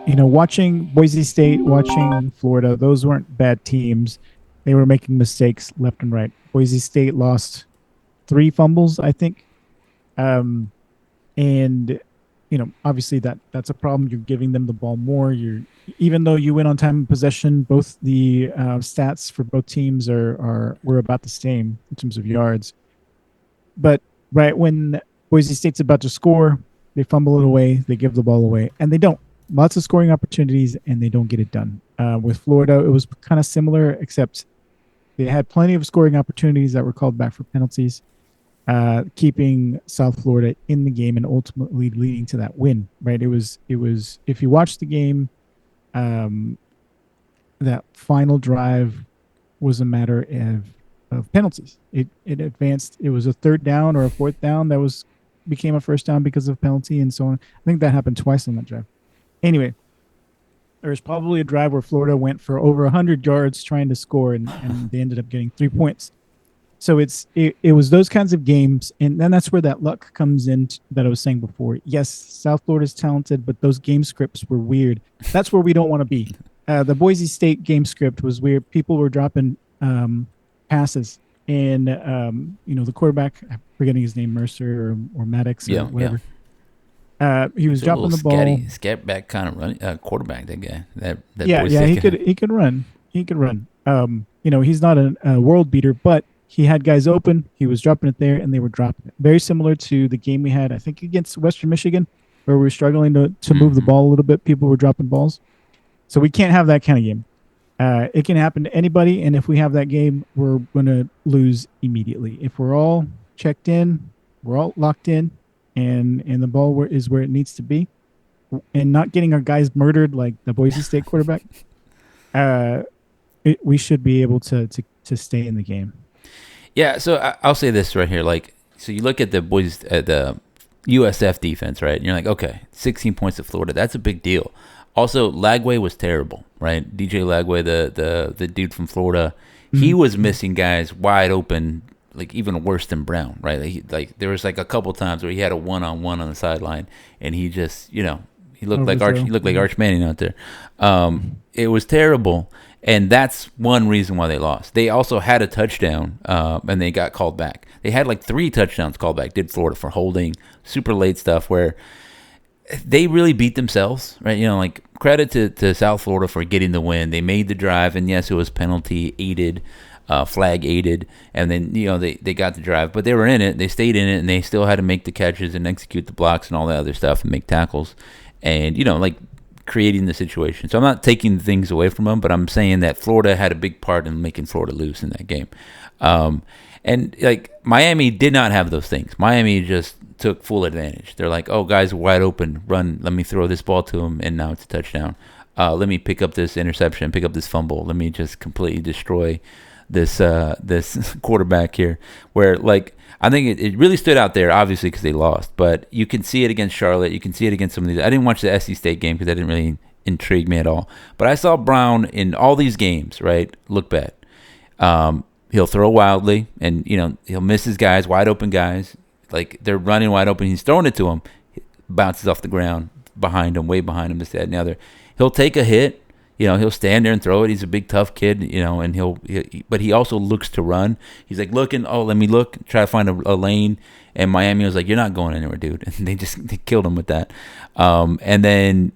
and watching Boise State, watching Florida, those weren't bad teams. They were making mistakes left and right. Boise State lost 3 fumbles, I think. And obviously that's a problem. You're giving them the ball more. Even though you win on time of possession, both the stats for both teams were about the same in terms of yards. But right when Boise State's about to score, they fumble it away, they give the ball away, and they don't. Lots of scoring opportunities, and they don't get it done. With Florida, it was kind of similar, except they had plenty of scoring opportunities that were called back for penalties, keeping South Florida in the game and ultimately leading to that win. Right? It was. If you watch the game, that final drive was a matter of penalties. It advanced. It was a 3rd down or a 4th down that became a 1st down because of penalty and so on. I think that happened twice on that drive. Anyway, there was probably a drive where Florida went for over 100 yards trying to score, and they ended up getting 3 points. So it was those kinds of games, and then that's where that luck comes in that I was saying before. Yes, South Florida's talented, but those game scripts were weird. That's where we don't want to be. The Boise State game script was weird. People were dropping passes, and the quarterback, I'm forgetting his name, Mercer or Maddox or whatever. Yeah. He was dropping the ball. Scat back kind of running quarterback. That guy. He could run. He could run. He's not a world beater, but he had guys open. He was dropping it there, and they were dropping it. Very similar to the game we had, I think, against Western Michigan, where we were struggling to move the ball a little bit. People were dropping balls. So we can't have that kind of game. It can happen to anybody, and if we have that game, we're going to lose immediately. If we're all checked in, we're all locked in, and the ball is where it needs to be, and not getting our guys murdered like the Boise State quarterback, we should be able to stay in the game. Yeah, so I'll say this right here. Like, so you look at the USF defense, right? And you're like, okay, 16 points to Florida. That's a big deal. Also, Lagway was terrible, right? DJ Lagway, the dude from Florida, he was missing guys wide open, like even worse than Brown, right? Like there was like a couple times where he had a one-on-one on the sideline, and he just, he looked like Arch Manning out there. It was terrible. And that's one reason why they lost. They also had a touchdown, and they got called back. They had like 3 touchdowns called back, did Florida, for holding, super late stuff where they really beat themselves, right? Like, credit to South Florida for getting the win. They made the drive, and yes, it was penalty aided, flag aided, and then, they got the drive. But they were in it, they stayed in it, and they still had to make the catches and execute the blocks and all that other stuff and make tackles. And, creating the situation. So I'm not taking things away from them, but I'm saying that Florida had a big part in making Florida lose in that game. And like, Miami did not have those things. Miami just took full advantage. They're like, oh, guys are wide open, run, let me throw this ball to him, and now it's a touchdown. Let me pick up this interception, pick up this fumble. Let me just completely destroy this quarterback here. Where, like, I think it really stood out there, obviously, because they lost. But you can see it against Charlotte. You can see it against some of these. I didn't watch the SC State game because I didn't really intrigue me at all. But I saw Brown in all these games, right, look bad. He'll throw wildly, and he'll miss his guys, wide open guys. Like they're running wide open, he's throwing it to him, bounces off the ground behind him, way behind him, this, that, and the other. He'll take a hit. He'll stand there and throw it. He's a big, tough kid, and but he also looks to run. He's like looking, let me look, try to find a lane. And Miami was like, you're not going anywhere, dude. And they killed him with that. And then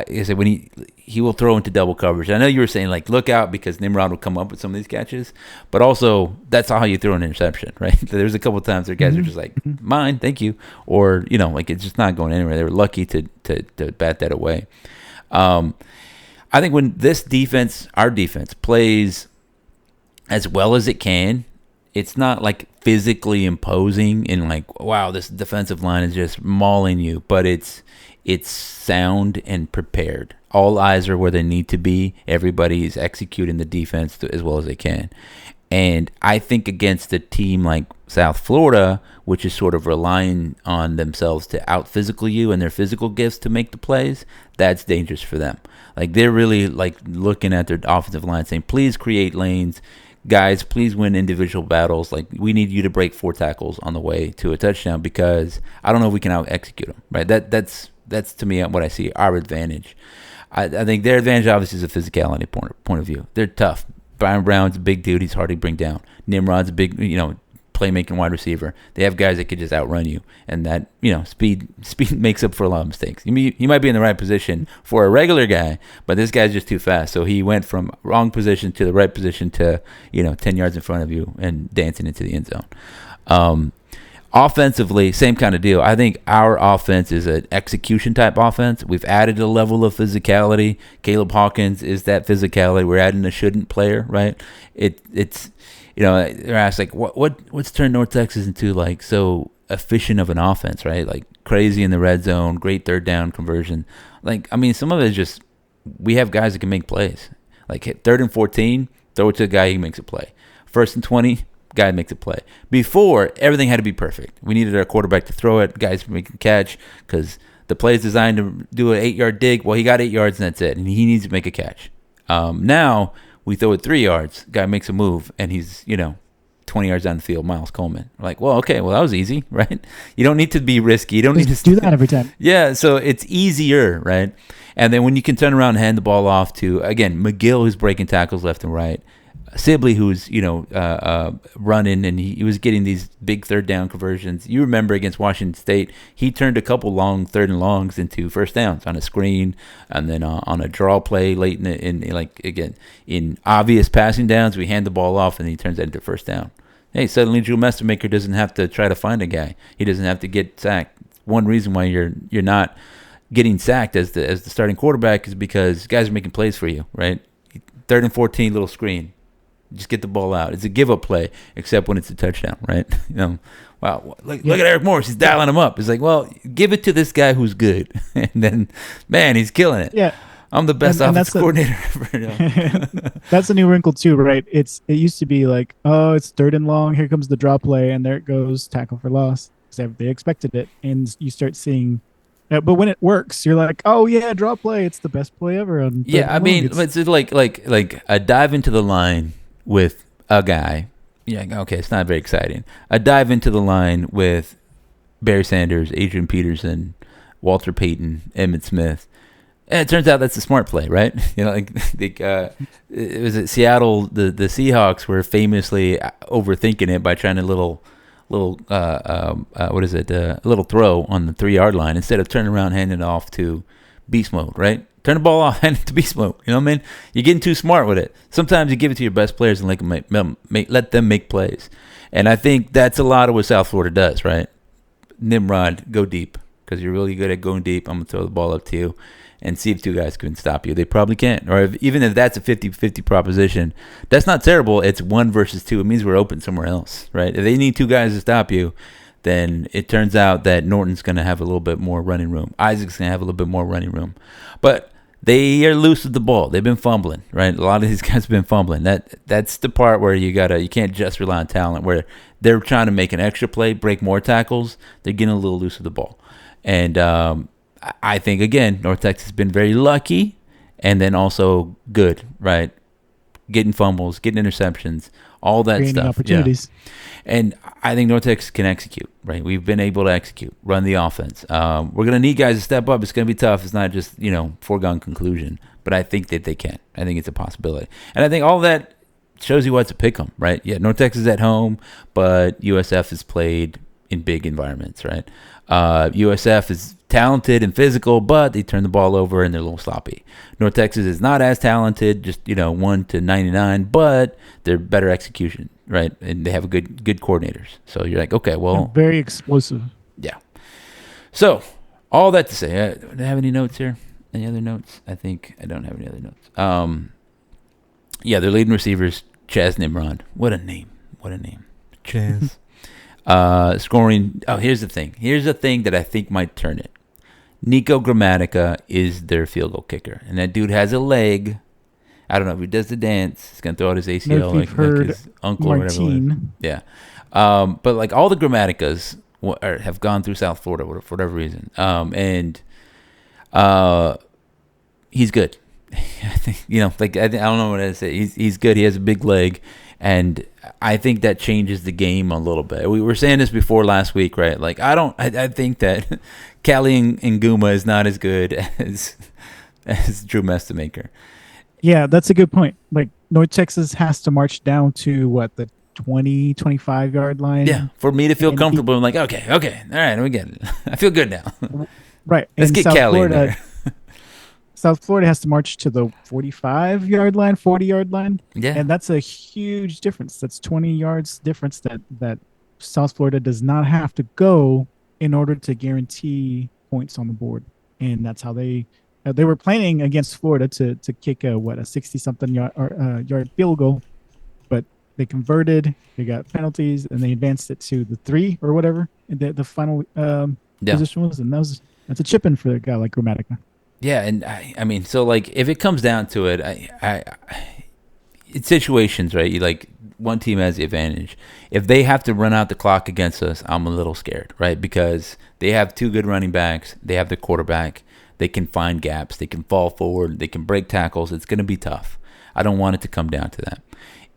he said when he will throw into double coverage. I know you were saying like look out because Nimrod will come up with some of these catches, but also that's how you throw an interception, right? There's a couple of times where guys are just like, mine, thank you, or like it's just not going anywhere. They were lucky to bat that away. I think when our defense plays as well as it can, it's not like physically imposing and like, wow, this defensive line is just mauling you, but it's sound and prepared. All eyes are where they need to be. Everybody is executing the defense as well as they can. And I think against a team like South Florida, which is sort of relying on themselves to out-physical you and their physical gifts to make the plays, that's dangerous for them. Like they're really like looking at their offensive line saying, please create lanes. Guys, please win individual battles. Like we need you to break 4 tackles on the way to a touchdown because I don't know if we can out-execute them, right? That's to me what I see, our advantage. I think their advantage obviously is a physicality point of view. They're tough. Byrum Brown's a big dude. He's hard to bring down. Nimrod's a big, playmaking wide receiver. They have guys that could just outrun you, and that speed makes up for a lot of mistakes. He might be in the right position for a regular guy, but this guy's just too fast. So he went from wrong position to the right position to 10 yards in front of you and dancing into the end zone. Offensively, same kind of deal. I think our offense is an execution type offense. We've added a level of physicality. Caleb Hawkins is that physicality. We're adding a shouldn't player, right? It's they're asked like what's turned North Texas into like so efficient of an offense, right? Like crazy in the red zone, great third down conversion. Like I mean, some of it is just we have guys that can make plays. Like hit 3rd and 14, throw it to a guy, he makes a play. 1st and 20. Guy makes a play. Before, everything had to be perfect. We needed our quarterback to throw it. Guys make a catch because the play is designed to do an 8-yard dig. Well, he got 8 yards and that's it. And he needs to make a catch. Now, we throw it 3 yards. Guy makes a move and he's, 20 yards down the field, Miles Coleman. We're like, well, okay, well, that was easy, right? You don't need to be risky. You don't need to do that every time. Yeah, so it's easier, right? And then when you can turn around and hand the ball off to, again, McGill, who's breaking tackles left and right, Sibley, who's running, and he was getting these big 3rd down conversions. You remember against Washington State, he turned a couple long 3rd and longs into 1st downs on a screen, and then on a draw play late in obvious passing downs, we hand the ball off, and he turns that into 1st down. Hey, suddenly Drew Mestermaker doesn't have to try to find a guy. He doesn't have to get sacked. One reason why you're not getting sacked as the starting quarterback is because guys are making plays for you, right? 3rd and 14, little screen. Just get the ball out. It's a give-up play, except when it's a touchdown, right? Wow, look at Eric Morris. He's dialing him up. It's like, well, give it to this guy who's good. And then, man, he's killing it. Yeah. I'm the best offensive coordinator ever. That's a new wrinkle, too, right? It used to be like, oh, it's 3rd and long. Here comes the draw play, and there it goes, tackle for loss. Because they expected it. And you start seeing... but when it works, you're like, oh, yeah, draw play. It's the best play ever. Yeah, I mean, it's like a dive into the line with a guy, okay, it's not very exciting. I dive into the line with Barry Sanders, Adrian Peterson, Walter Payton, Emmitt Smith, and it turns out that's a smart play, right? It was at Seattle. The Seahawks were famously overthinking it by trying a little little throw on the 3-yard line instead of turning around and handing it off to beast mode, right? Turn the ball off, hand it to beast mode. You know what I mean? You're getting too smart with it. Sometimes you give it to your best players and let them make plays. And I think that's a lot of what South Florida does, right? Nimrod, go deep because you're really good at going deep. I'm going to throw the ball up to you and see if two guys can stop you. They probably can't. Or even if that's a 50-50 proposition, that's not terrible. It's 1 versus 2. It means we're open somewhere else, right? If they need 2 guys to stop you, then it turns out that Norton's going to have a little bit more running room. Isaac's going to have a little bit more running room. But they are loose with the ball. They've been fumbling, right? A lot of these guys have been fumbling. That's the part where you can't just rely on talent, where they're trying to make an extra play, break more tackles. They're getting a little loose with the ball. And I think, again, North Texas has been very lucky and then also good, right? Getting fumbles, getting interceptions, all that Creating stuff. opportunities. Yeah. And I think North Texas can execute, right? We've been able to execute, run the offense. We're going to need guys to step up. It's going to be tough. It's not just, foregone conclusion. But I think that they can. I think it's a possibility. And I think all that shows you what's a pick 'em, right? Yeah, North Texas is at home, but USF is played in big environments, right? USF is talented and physical, but they turn the ball over and they're a little sloppy. North Texas is not as talented, just 1 to 99, but they're better execution, right? And they have good coordinators. So you're like, okay, well, And very explosive. yeah. So all that to say, do I have any notes here? Any other notes? I think I don't have any other notes. Yeah, their leading receivers, Chaz Nimrod. What a name! What a name, Chaz. Scoring. Oh, here's the thing. Here's the thing that I think might turn it. Nico Gramatica is their field goal kicker, and that dude has a leg. I don't know if he does the dance. He's gonna throw out his ACL like his uncle or whatever. Yeah. But like all the Gramaticas have gone through South Florida for whatever reason. And he's good. I think I don't know what to say. He's good. He has a big leg, and I think that changes the game a little bit. We were saying this before last week, right? Like I think that Callie Nguma is not as good as Drew Mestamaker. Yeah, that's a good point. Like North Texas has to march down to the 20, 25 yard line. Yeah, for me to feel comfortable, I'm like, okay, all right, we get it. I feel good now. Right. Let's get Callie in there. South Florida has to march to the 45 yard line, 40 yard line. Yeah. And that's a huge difference. That's 20 yards difference that South Florida does not have to go in order to guarantee points on the board. And that's how they were planning against Florida to kick a 60-something yard field goal, but they converted. They got penalties, and they advanced it to the 3 or whatever. And the final position was, and that's a chip in for a guy like Gramatica. Yeah, and I mean, so like if it comes down to it, it's situations, right? You like one team has the advantage. If they have to run out the clock against us, I'm a little scared, right? Because they have 2 good running backs. They have the quarterback. They can find gaps. They can fall forward. They can break tackles. It's going to be tough. I don't want it to come down to that.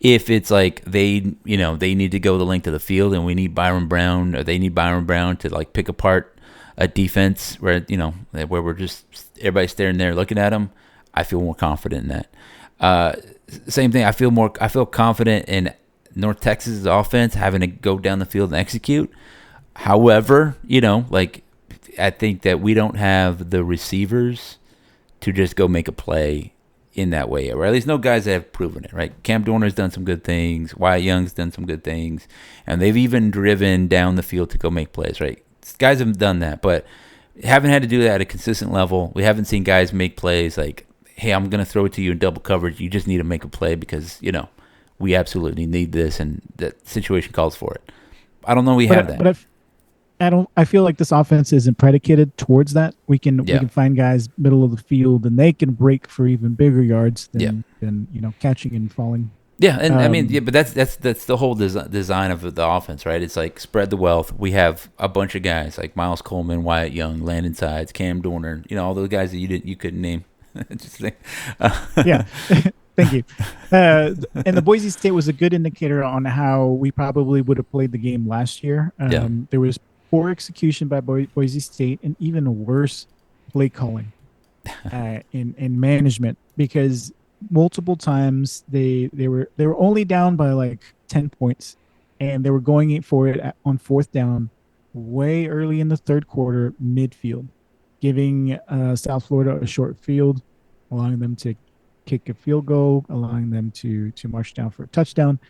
If it's like they need to go the length of the field and we need Byrum Brown, or they need Byrum Brown to like pick apart a defense where we're just everybody staring there looking at them, I feel more confident in that. Same thing. I feel confident in North Texas' offense having to go down the field and execute. However, I think that we don't have the receivers to just go make a play in that way, or at least no guys that have proven it, right? Cam Dorner's done some good things. Wyatt Young's done some good things, and they've even driven down the field to go make plays, right? Guys have done that, but haven't had to do that at a consistent level. We haven't seen guys make plays like, hey, I'm going to throw it to you in double coverage. You just need to make a play because, we absolutely need this, and that situation calls for it. I don't know we have that. But I feel like this offense isn't predicated towards that. We can find guys middle of the field, and they can break for even bigger yards than catching and falling. Yeah, and but that's the whole design of the offense, right? It's like spread the wealth. We have a bunch of guys like Miles Coleman, Wyatt Young, Landon Sides, Cam Dorner, all those guys that you couldn't name. Just think. Yeah, thank you. And the Boise State was a good indicator on how we probably would have played the game last year. There was poor execution by Boise State, and even worse play calling in management, because multiple times they were only down by like 10 points, and they were going for it on 4th down way early in the 3rd quarter midfield, giving South Florida a short field, allowing them to kick a field goal, allowing them to march down for a touchdown,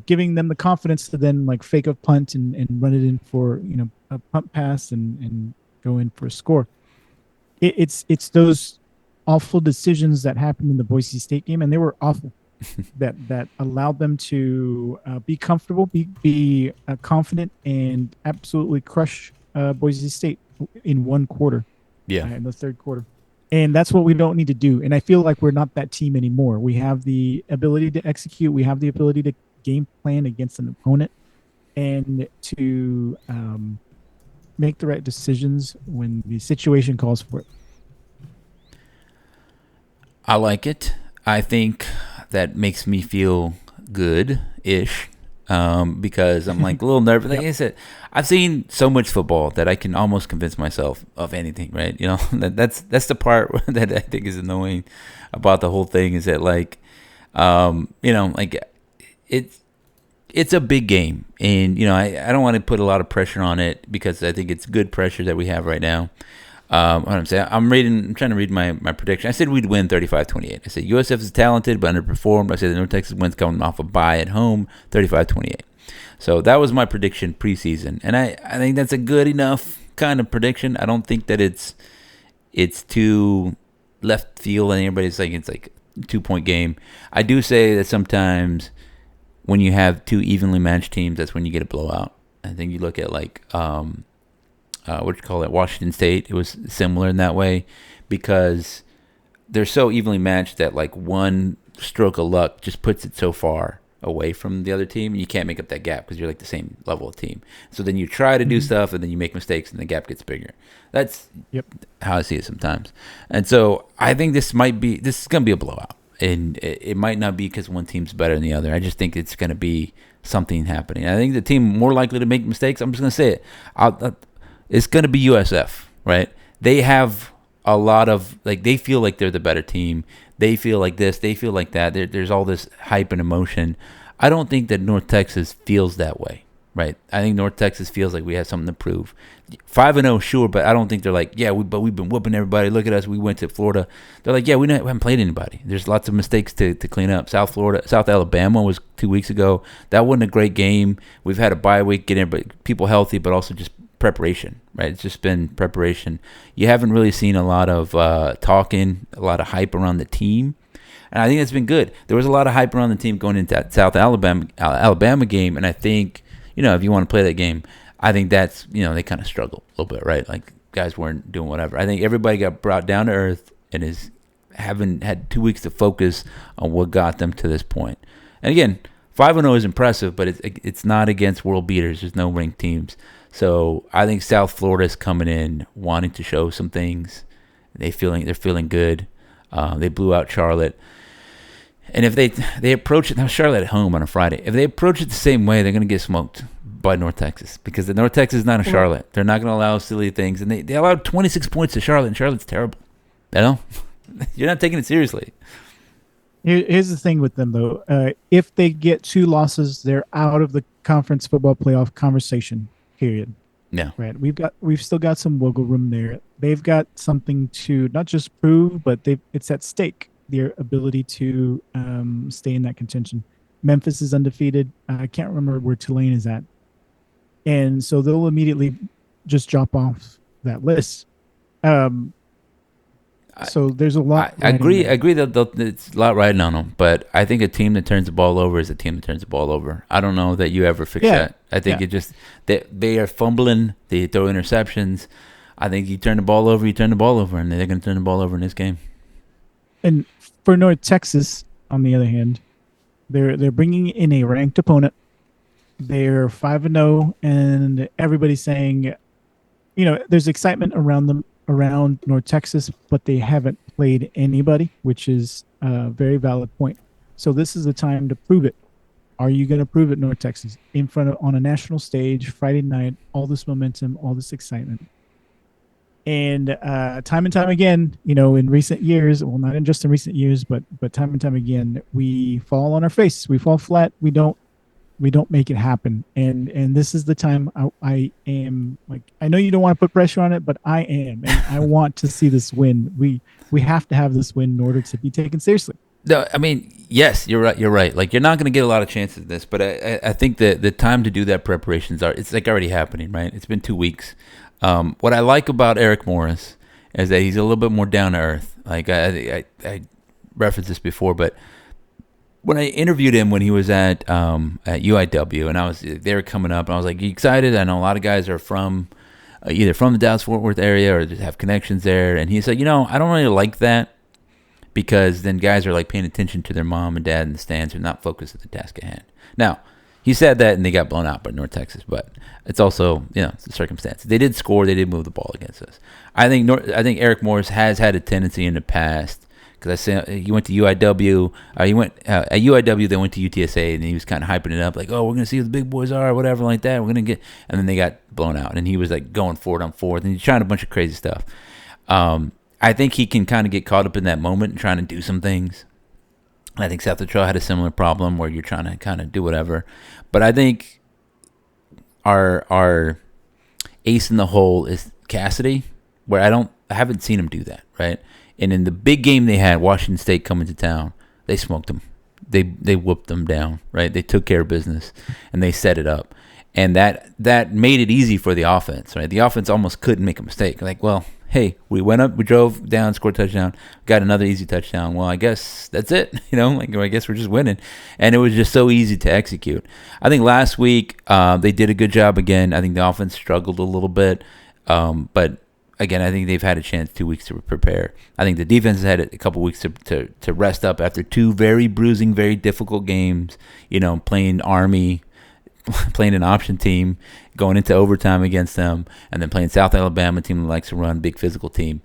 giving them the confidence to then like fake a punt and run it in for a punt pass and go in for a score. It's those awful decisions that happened in the Boise State game, and they were awful, that allowed them to be comfortable, be confident, and absolutely crush Boise State in 1 quarter. Yeah, in the 3rd quarter. And that's what we don't need to do. And I feel like we're not that team anymore. We have the ability to execute. We have the ability to game plan against an opponent and to make the right decisions when the situation calls for it. I like it. I think that makes me feel good-ish because I'm like a little nervous. Like I said, I've seen so much football that I can almost convince myself of anything, right? You know, that's the part that I think is annoying about the whole thing is that like, you know, like it's a big game, and you know I don't want to put a lot of pressure on it because I think it's good pressure that we have right now. What I'm saying, I'm trying to read my prediction. I said we'd win 35-28. I said USF is talented but underperformed. I said the North Texas wins coming off a bye at home, 35-28. So that was my prediction preseason, and I think that's a good enough kind of prediction. I don't think that it's too left field and everybody's like it's like a 2-point game. I do say that sometimes when you have two evenly matched teams, that's when you get a blowout. I think you look at like Washington State. It was similar in that way because they're so evenly matched that like one stroke of luck just puts it so far away from the other team, and you can't make up that gap because you're like the same level of team. So then you try to do stuff, and then you make mistakes, and the gap gets bigger. That's how I see it sometimes. And so I think this is going to be a blowout. And it might not be because one team's better than the other. I just think it's going to be something happening. I think the team more likely to make mistakes, I'm just going to say it, it's going to be USF, right? They have a lot of, like, they feel like they're the better team. They feel like this. They feel like that. There's all this hype and emotion. I don't think that North Texas feels that way, right? I think North Texas feels like we have something to prove. 5-0, sure, but I don't think they're like, but we've been whooping everybody. Look at us. We went to Florida. They're like, we haven't played anybody. There's lots of mistakes to clean up. South Alabama was 2 weeks ago. That wasn't a great game. We've had a bye week, get people healthy, but also just preparation, right? It's just been preparation. You haven't really seen a lot of talking, a lot of hype around the team. And I think it's been good. There was a lot of hype around the team going into that South Alabama game, and I think, if you want to play that game, I think that's, they kind of struggled a little bit, right? Like, guys weren't doing whatever. I think everybody got brought down to earth and haven't had 2 weeks to focus on what got them to this point. And again, 5-0 is impressive, but it's not against world beaters. There's no ranked teams. So I think South Florida is coming in wanting to show some things. They're feeling good. They blew out Charlotte. And if they approach it, now Charlotte at home on a Friday, if they approach it the same way, they're going to get smoked by North Texas because the North Texas is not a Charlotte. They're not going to allow silly things. And they allowed 26 points to Charlotte, and Charlotte's terrible. You're not taking it seriously. Here's the thing with them, though. If they get 2 losses, they're out of the conference football playoff conversation, period. Yeah. Right. We've still got some wiggle room there. They've got something to not just prove, but it's at stake, their ability to stay in that contention. Memphis is undefeated. I can't remember where Tulane is at. And so they'll immediately just drop off that list. So there's a lot. I agree that it's a lot riding on them, but I think a team that turns the ball over is a team that turns the ball over. I don't know that you ever fix that. I think it just they are fumbling. They throw interceptions. I think you turn the ball over, and they're going to turn the ball over in this game. And for North Texas, on the other hand, they're bringing in a ranked opponent. They're 5-0, and everybody's saying, there's excitement around North Texas, but they haven't played anybody, which is a very valid point. So this is the time to prove it. Are you going to prove it, North Texas, on a national stage, Friday night, all this momentum, all this excitement? And time and time again, in recent years, well, not just in recent years, but time and time again, we fall on our face. We fall flat. We don't make it happen. And this is the time I am like, I know you don't want to put pressure on it, but I am, and I want to see this win. We have to have this win in order to be taken seriously. No, I mean, yes, you're right. Like, you're not going to get a lot of chances at this, but I think that the time to do that preparations it's like already happening, right? It's been 2 weeks. What I like about Eric Morris is that he's a little bit more down to earth. Like, I referenced this before, but when I interviewed him when he was at UIW, and they were coming up, and I was like, "You excited?" I know a lot of guys are from either from the Dallas-Fort Worth area or just have connections there. And he said, I don't really like that because then guys are like paying attention to their mom and dad in the stands and not focused at the task at hand. Now, he said that and they got blown out by North Texas, but it's also, it's a circumstance. They did score. They did move the ball against us. I think Eric Morris has had a tendency in the past because I said he went to UIW. He went at UIW. Then went to UTSA, and he was kind of hyping it up, like, "Oh, we're gonna see who the big boys are, or whatever like that. We're gonna get." And then they got blown out, and he was like going forward on fourth, and he's trying a bunch of crazy stuff. I think he can kind of get caught up in that moment and trying to do some things. And I think South Latrell had a similar problem where you're trying to kind of do whatever. But I think our ace in the hole is Cassidy, where I haven't seen him do that, right? And in the big game they had, Washington State coming to town, they smoked them. They whooped them down, right? They took care of business and they set it up. And that made it easy for the offense, right? The offense almost couldn't make a mistake. Like, well, hey, we went up, we drove down, scored a touchdown, got another easy touchdown. Well, I guess that's it. Like, I guess we're just winning. And it was just so easy to execute. I think last week they did a good job again. I think the offense struggled a little bit. But, again, I think they've had a chance 2 weeks to prepare. I think the defense has had a couple weeks to rest up after two very bruising, very difficult games, playing Army, playing an option team, going into overtime against them, and then playing South Alabama, a team that likes to run, big physical team.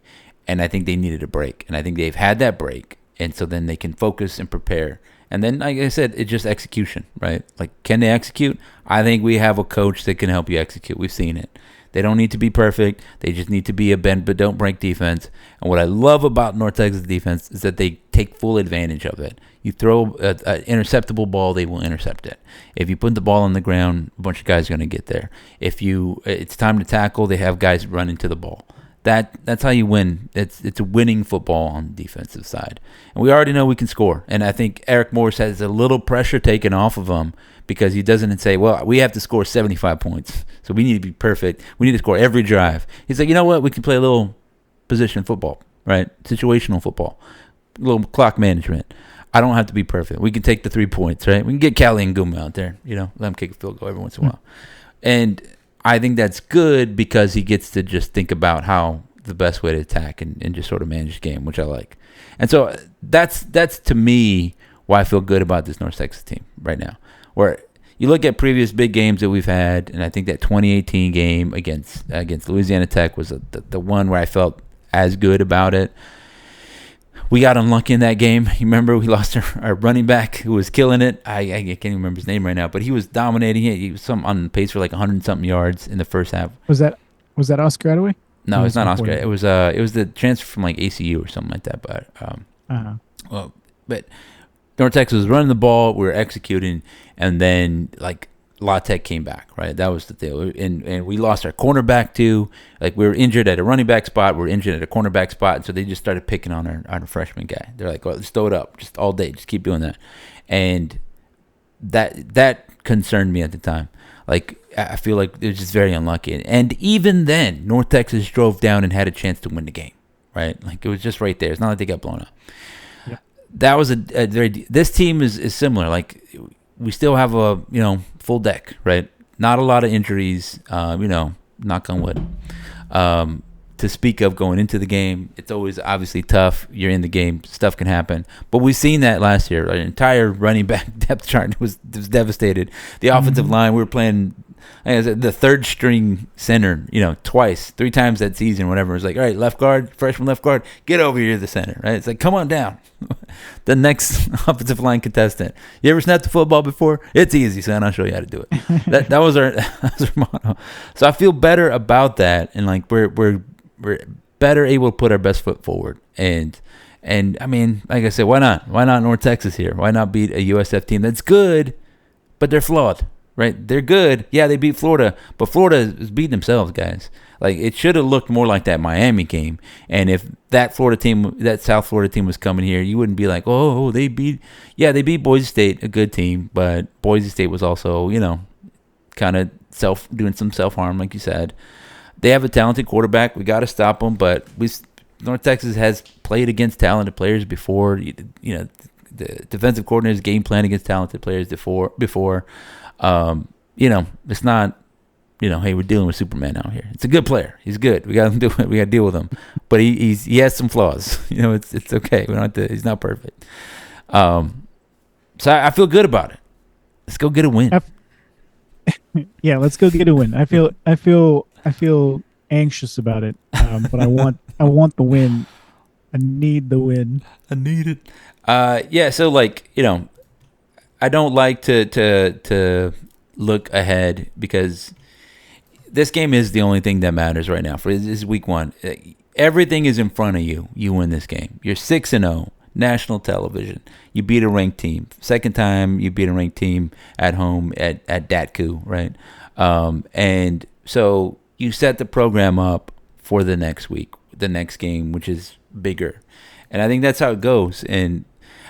And I think they needed a break. And I think they've had that break. And so then they can focus and prepare. And then, like I said, it's just execution, right? Like, can they execute? I think we have a coach that can help you execute. We've seen it. They don't need to be perfect. They just need to be a bend but don't break defense. And what I love about North Texas defense is that they take full advantage of it. You throw an interceptable ball, they will intercept it. If you put the ball on the ground, a bunch of guys are going to get there. If it's time to tackle, they have guys run into the ball. That's how you win. It's a winning football on the defensive side. And we already know we can score. And I think Eric Morris has a little pressure taken off of him because he doesn't say, well, we have to score 75 points. So we need to be perfect. We need to score every drive. He's like, you know what? We can play a little position football, right? Situational football, a little clock management. I don't have to be perfect. We can take the 3 points, right? We can get Callie and Guma out there, let him kick a field goal every once in a while. And I think that's good because he gets to just think about how the best way to attack and just sort of manage the game, which I like. And so that's to me why I feel good about this North Texas team right now. Where you look at previous big games that we've had, and I think that 2018 game against Louisiana Tech was the one where I felt as good about it. We got unlucky in that game. You remember we lost our running back who was killing it. I can't even remember his name right now, but he was dominating it. He was on pace for like 100-something yards in the first half. Was that Oscar Attaway? No, it's not Oscar. It was the transfer from like ACU or something like that. But but North Texas was running the ball. We were executing, and then like La Tech came back, right? That was the deal. And we lost our cornerback too. Like, we were injured at a running back spot. We were injured at a cornerback spot. And so they just started picking on our freshman guy. They're like, well, let's throw it up just all day. Just keep doing that. And that concerned me at the time. Like, I feel like it was just very unlucky. And even then, North Texas drove down and had a chance to win the game, right? Like, it was just right there. It's not like they got blown up. Yeah. That was this team is similar. Like, we still have a, full deck, right? Not a lot of injuries, knock on wood, to speak of going into the game. It's always obviously tough. You're in the game. Stuff can happen. But we've seen that last year. Our entire running back depth chart was devastated. The offensive line, we were playing the third string center, three times that season, whatever. It was like, all right, freshman left guard, get over here to the center, right? It's like, come on down. The next offensive line contestant. You ever snapped the football before? It's easy, son. I'll show you how to do it. That was our motto. So I feel better about that, and like we're better able to put our best foot forward. And I mean, like I said, why not? Why not North Texas here? Why not beat a USF team that's good, but they're flawed? Right? They're good. Yeah, they beat Florida, but Florida is beating themselves, guys. Like, it should have looked more like that Miami game. And if that South Florida team was coming here, you wouldn't be like, oh, they beat Boise State, a good team, but Boise State was also, kind of doing some self-harm, like you said. They have a talented quarterback. We got to stop them, but North Texas has played against talented players before. The defensive coordinator's game plan against talented players before. It's not, hey, we're dealing with Superman out here. It's a good player. He's good. We got to deal with him. But he has some flaws. It's okay. We don't have to. He's not perfect. So I feel good about it. Let's go get a win. Yeah, let's go get a win. I feel anxious about it, but I want the win I need the win. I need it. Yeah. So like, I don't like to look ahead because this game is the only thing that matters right now. For this is week 1. Everything is in front of you. You win this game. You're 6-0, national television. You beat a ranked team. Second time you beat a ranked team at home at Datku, right? And so you set the program up for the next week, the next game, which is bigger. And I think that's how it goes. And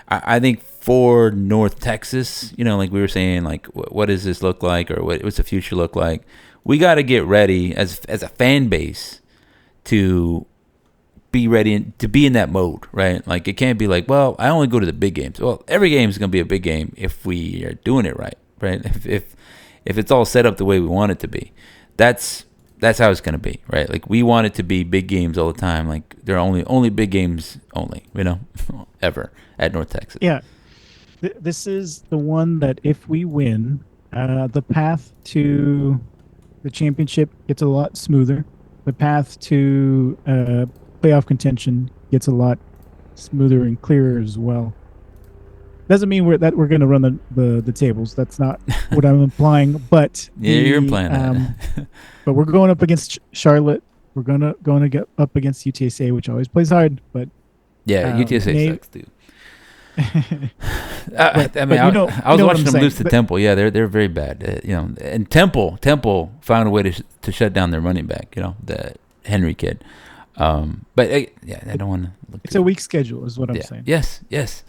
I think for North Texas, like we were saying, like what does this look like, or what's the future look like? We got to get ready as a fan base to be ready to be in that mode, right? Like it can't be like, well, I only go to the big games. Well, every game is going to be a big game if we are doing it right? If it's all set up the way we want it to be, that's how it's going to be, right? Like we want it to be big games all the time. Like they're only big games only, ever at North Texas. Yeah. This is the one that if we win, the path to the championship gets a lot smoother. The path to playoff contention gets a lot smoother and clearer as well. Doesn't mean we're going to run the tables. That's not what I'm implying. But you're implying that. But we're going up against Charlotte. We're going to get up against UTSA, which always plays hard. But yeah, UTSA sucks too. I was watching them lose to Temple. Yeah, they're very bad. And Temple found a way to shut down their running back. The Henry kid. But I don't want to look. It's a weak schedule, is what I'm saying. Yes.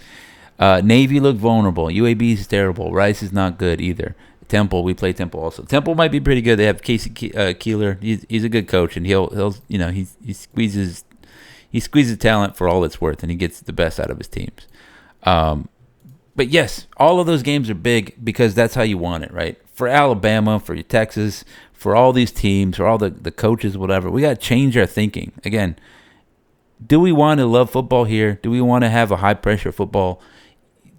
Navy looked vulnerable. UAB is terrible. Rice is not good either. Temple, we play Temple also. Temple might be pretty good. They have Casey Keeler. He's a good coach, and he'll he squeezes talent for all it's worth, and he gets the best out of his teams. But yes, all of those games are big because that's how you want it, right? For Alabama, for Texas, for all these teams, for all the coaches, whatever, we got to change our thinking. Again, do we want to love football here? Do we want to have a high-pressure football?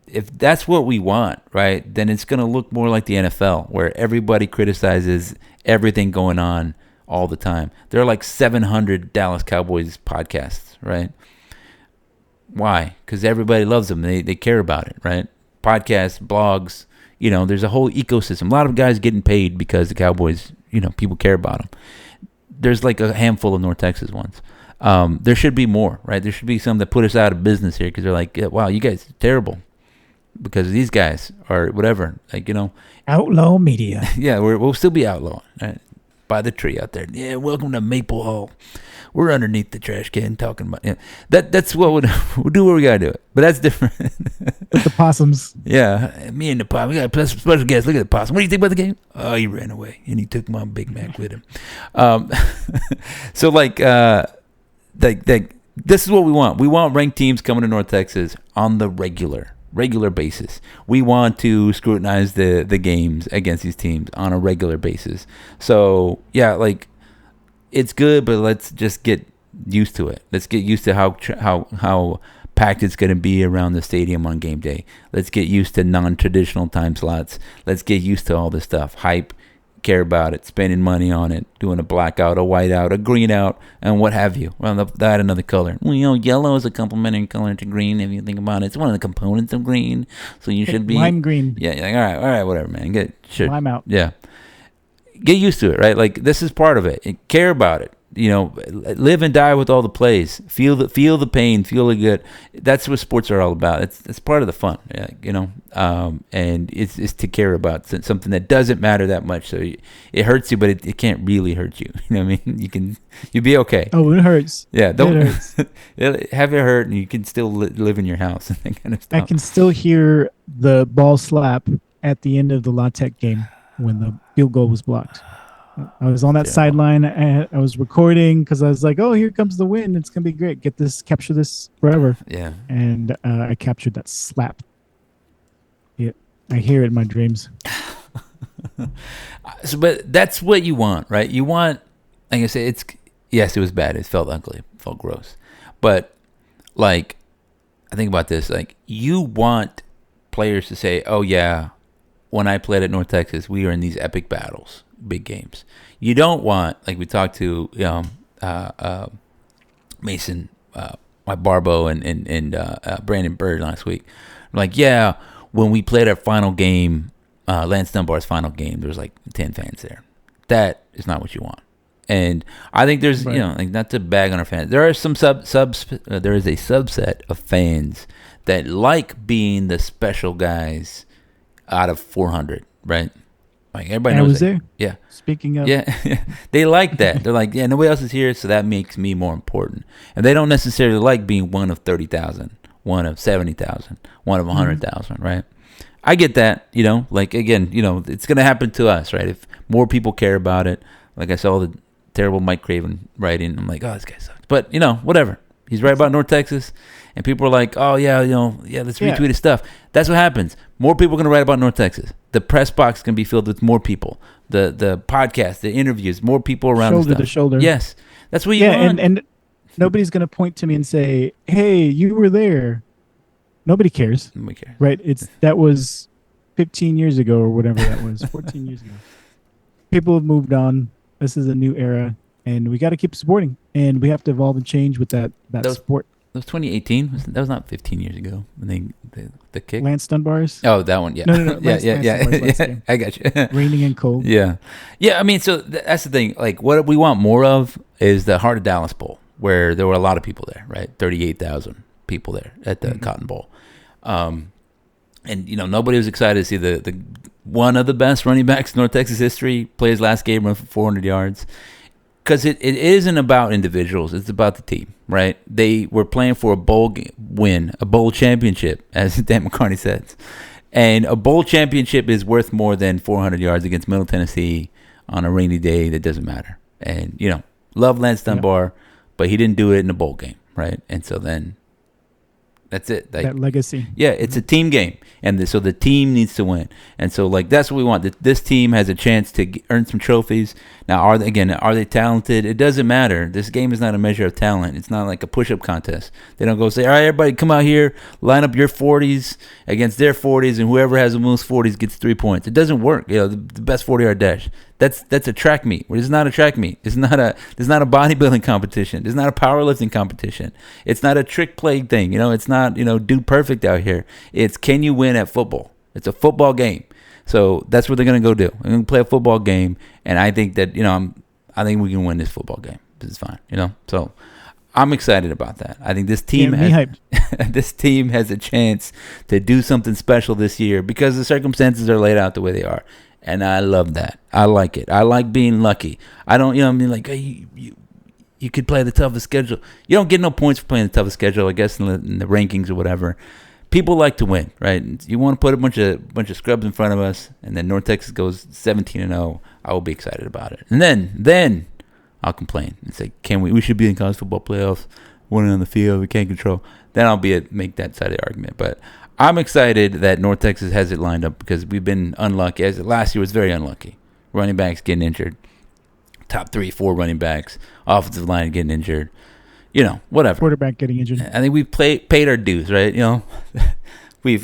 If that's what we want, right, then it's going to look more like the NFL, where everybody criticizes everything going on all the time. There are like 700 Dallas Cowboys podcasts, right? Why? Because everybody loves them. They care about it, right? Podcasts, blogs, there's a whole ecosystem. A lot of guys getting paid because the Cowboys, people care about them. There's like a handful of North Texas ones. There should be more, right? There should be some that put us out of business here because they're like, wow, you guys are terrible because these guys are whatever, like, Outlaw media. Yeah, we'll still be outlaw, right? By the tree out there. Yeah, welcome to Maple Hall. We're underneath the trash can talking about that's what we'll do what we gotta do it. But that's different. With the possums. Yeah, me and the possum. We got a special guest. Look at the possum. What do you think about the game? Oh, he ran away and he took my Big Mac with him. So like this is what we want. We want ranked teams coming to North Texas on the regular basis. We want to scrutinize the games against these teams on a regular basis. So yeah, like it's good, but let's just get used to it. Let's get used to how packed it's going to be around the stadium on game day. Let's get used to non-traditional time slots. Let's get used to all this stuff. Hype, care about it, spending money on it, doing a blackout, a whiteout, a green out, and what have you. Well, add another color. Well, yellow is a complementary color to green if you think about it. It's one of the components of green, so you should be lime green. Yeah, like, all right, whatever, man. Lime out. Yeah. Get used to it, right? Like this is part of it. Care about it. Live and die with all the plays. Feel the pain. Feel the good. That's what sports are all about. It's part of the fun, and it's to care about something that doesn't matter that much. So it hurts you, but it can't really hurt you. You know what I mean? You'll be okay. Oh, it hurts. Yeah, don't it hurts. Have it hurt, and you can still live in your house and that kind of stuff. I can still hear the ball slap at the end of the La Tech game when the field goal was blocked. I was on that sideline and I was recording because I was like, oh, here comes the win. It's going to be great. Capture this forever. Yeah. And I captured that slap. Yeah, I hear it in my dreams. But that's what you want, right? You want, like I say, it was bad. It felt ugly. It felt gross. But like, I think about this, like you want players to say, oh yeah, when I played at North Texas, we were in these epic battles. Big games. You don't want, like we talked to Mason Barbo and Brandon Bird last week. Like, yeah, when we played our final game, Lance Dunbar's final game, there was like 10 fans there. That is not what you want. And I think there's, like, not to bag on our fans. There are some there is a subset of fans that like being the special guys out of 400, right? Like, everybody knows I was that. there. Yeah. Speaking of. Yeah. They like that. They're like, yeah, nobody else is here, so that makes me more important. And they don't necessarily like being one of 30,000, one of 70,000, one of 100,000, right? I get that, like, again, it's going to happen to us, right? If more people care about it, like I saw the terrible Mike Craven writing, I'm like, oh, this guy sucks. But, whatever. He's right about North Texas, and people are like, oh, yeah, let's retweet his stuff. That's what happens. More people are going to write about North Texas. The press box is going to be filled with more people. The podcast, the interviews, more people around. Shoulder to shoulder. Yes. That's what you want. And nobody's going to point to me and say, hey, you were there. Nobody cares. Nobody cares. Right? That was 15 years ago or whatever that was, 14 years ago. People have moved on. This is a new era, and we got to keep supporting, and we have to evolve and change with that support. That was 2018. That was not 15 years ago. When the kick. Lance Dunbar's. Oh, that one. Yeah. No. Yeah. I got you. Raining and cold. Yeah. I mean, so that's the thing. Like, what we want more of is the Heart of Dallas Bowl, where there were a lot of people there, right? 38,000 people there at the Cotton Bowl. And nobody was excited to see the one of the best running backs in North Texas history play his last game, run for 400 yards. Because it isn't about individuals. It's about the team, right? They were playing for a bowl win, a bowl championship, as Dan McCartney says. And a bowl championship is worth more than 400 yards against Middle Tennessee on a rainy day that doesn't matter. And, love Lance Dunbar, but he didn't do it in a bowl game, right? And so then that's it. Like, that legacy. Yeah, it's a team game. And so the team needs to win. And so, like, that's what we want. This team has a chance to earn some trophies. Now, are they talented? It doesn't matter. This game is not a measure of talent. It's not like a push-up contest. They don't go say, all right, everybody come out here, line up your 40s against their 40s, and whoever has the most 40s gets 3 points. It doesn't work. The best 40-yard dash. That's a track meet. It's not a track meet. It's not a bodybuilding competition. It's not a powerlifting competition. It's not a trick play thing. It's not, do perfect out here. It's, can you win at football? It's a football game. So that's what they're going to go do. They're going to play a football game, and I think that, I think we can win this football game. This is fine, So I'm excited about that. I think this team this team has a chance to do something special this year because the circumstances are laid out the way they are. And I love that. I like it. I like being lucky. I don't, like, hey, you could play the toughest schedule. You don't get no points for playing the toughest schedule, I guess, in the rankings or whatever. People like to win, right? You want to put a bunch of scrubs in front of us, and then North Texas goes 17-0. I will be excited about it. And then I'll complain and say, we should be in college football playoffs, winning on the field, we can't control. Then I'll make that side of the argument. But I'm excited that North Texas has it lined up because we've been unlucky. Last year was very unlucky. Running backs getting injured. Top 3-4 running backs. Offensive line getting injured. Whatever. Quarterback getting injured. I think we've paid our dues, right? We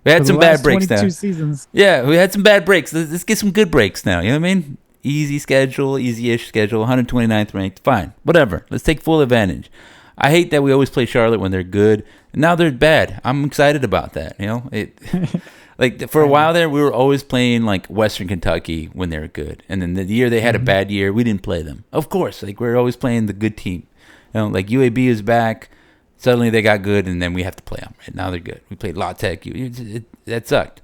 had some bad breaks now. 22 seasons. Yeah, we had some bad breaks. Let's get some good breaks now. You know what I mean? Easy schedule, easy-ish schedule, 129th ranked. Fine, whatever. Let's take full advantage. I hate that we always play Charlotte when they're good. And now they're bad. I'm excited about that. Like, for a while there, we were always playing, like, Western Kentucky when they were good. And then the year they had a bad year, we didn't play them. Of course. Like, we're always playing the good team. Like, UAB is back. Suddenly they got good, and then we have to play them. Right now they're good. We played La Tech. That sucked.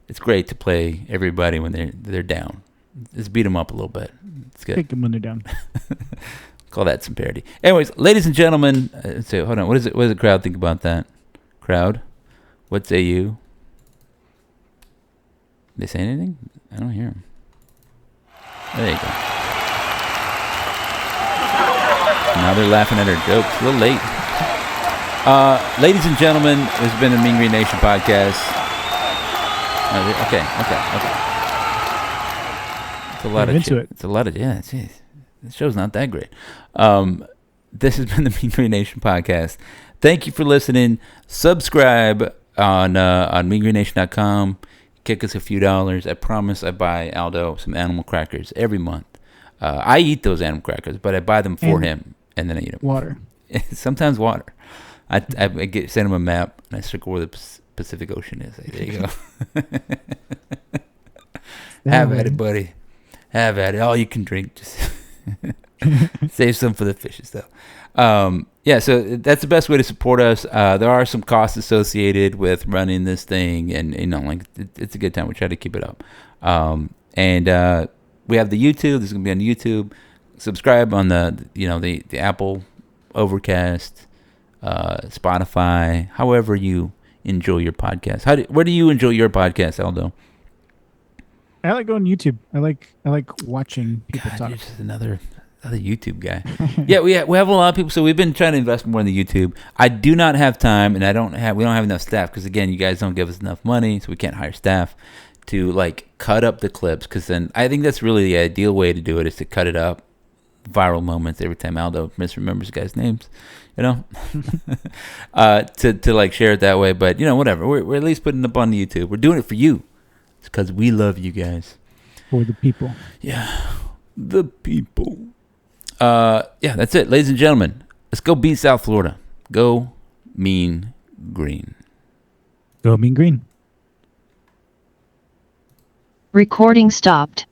It's great to play everybody when they're down. Let's beat them up a little bit. It's good. Kick them when they're down. Call that some parody. Anyways, ladies and gentlemen, hold on. What does the crowd think about that? Crowd? What say you? They say anything? I don't hear them. There you go. Now they're laughing at our jokes. A little late. Ladies and gentlemen, this has been the Mean Green Nation podcast. Okay. It's a lot of into it. It's a lot of, yeah, geez. This show's not that great. This has been the Mean Green Nation podcast. Thank you for listening. Subscribe on meangreennation.com. Kick us a few dollars. I promise I buy Aldo some animal crackers every month. I eat those animal crackers, but I buy them for him, and then I eat them. Water. Sometimes water. I send them a map and I circle where the Pacific Ocean is. There you go. Have at it, buddy. Have at it. All you can drink. Just save some for the fishes, though. Yeah, so that's the best way to support us. There are some costs associated with running this thing, and it's a good time. We try to keep it up. And we have the YouTube. This is gonna be on YouTube. Subscribe on the Apple, Overcast, Spotify, however you enjoy your podcast. Where do you enjoy your podcast, Aldo? I like going to YouTube. I like watching people talk. You're just another YouTube guy. Yeah, we have a lot of people, so we've been trying to invest more in the YouTube. I do not have time, and we don't have enough staff because, again, you guys don't give us enough money, so we can't hire staff to cut up the clips, because then I think that's really the ideal way to do it, is to cut it up, viral moments every time Aldo misremembers guys' names, to share it that way. But whatever, we're at least putting it up on the YouTube. We're doing it for you. It's because we love you guys. For the people. Yeah, the people. Yeah, that's it, ladies and gentlemen. Let's go beat South Florida. Go Mean Green. Go Mean Green. Recording stopped.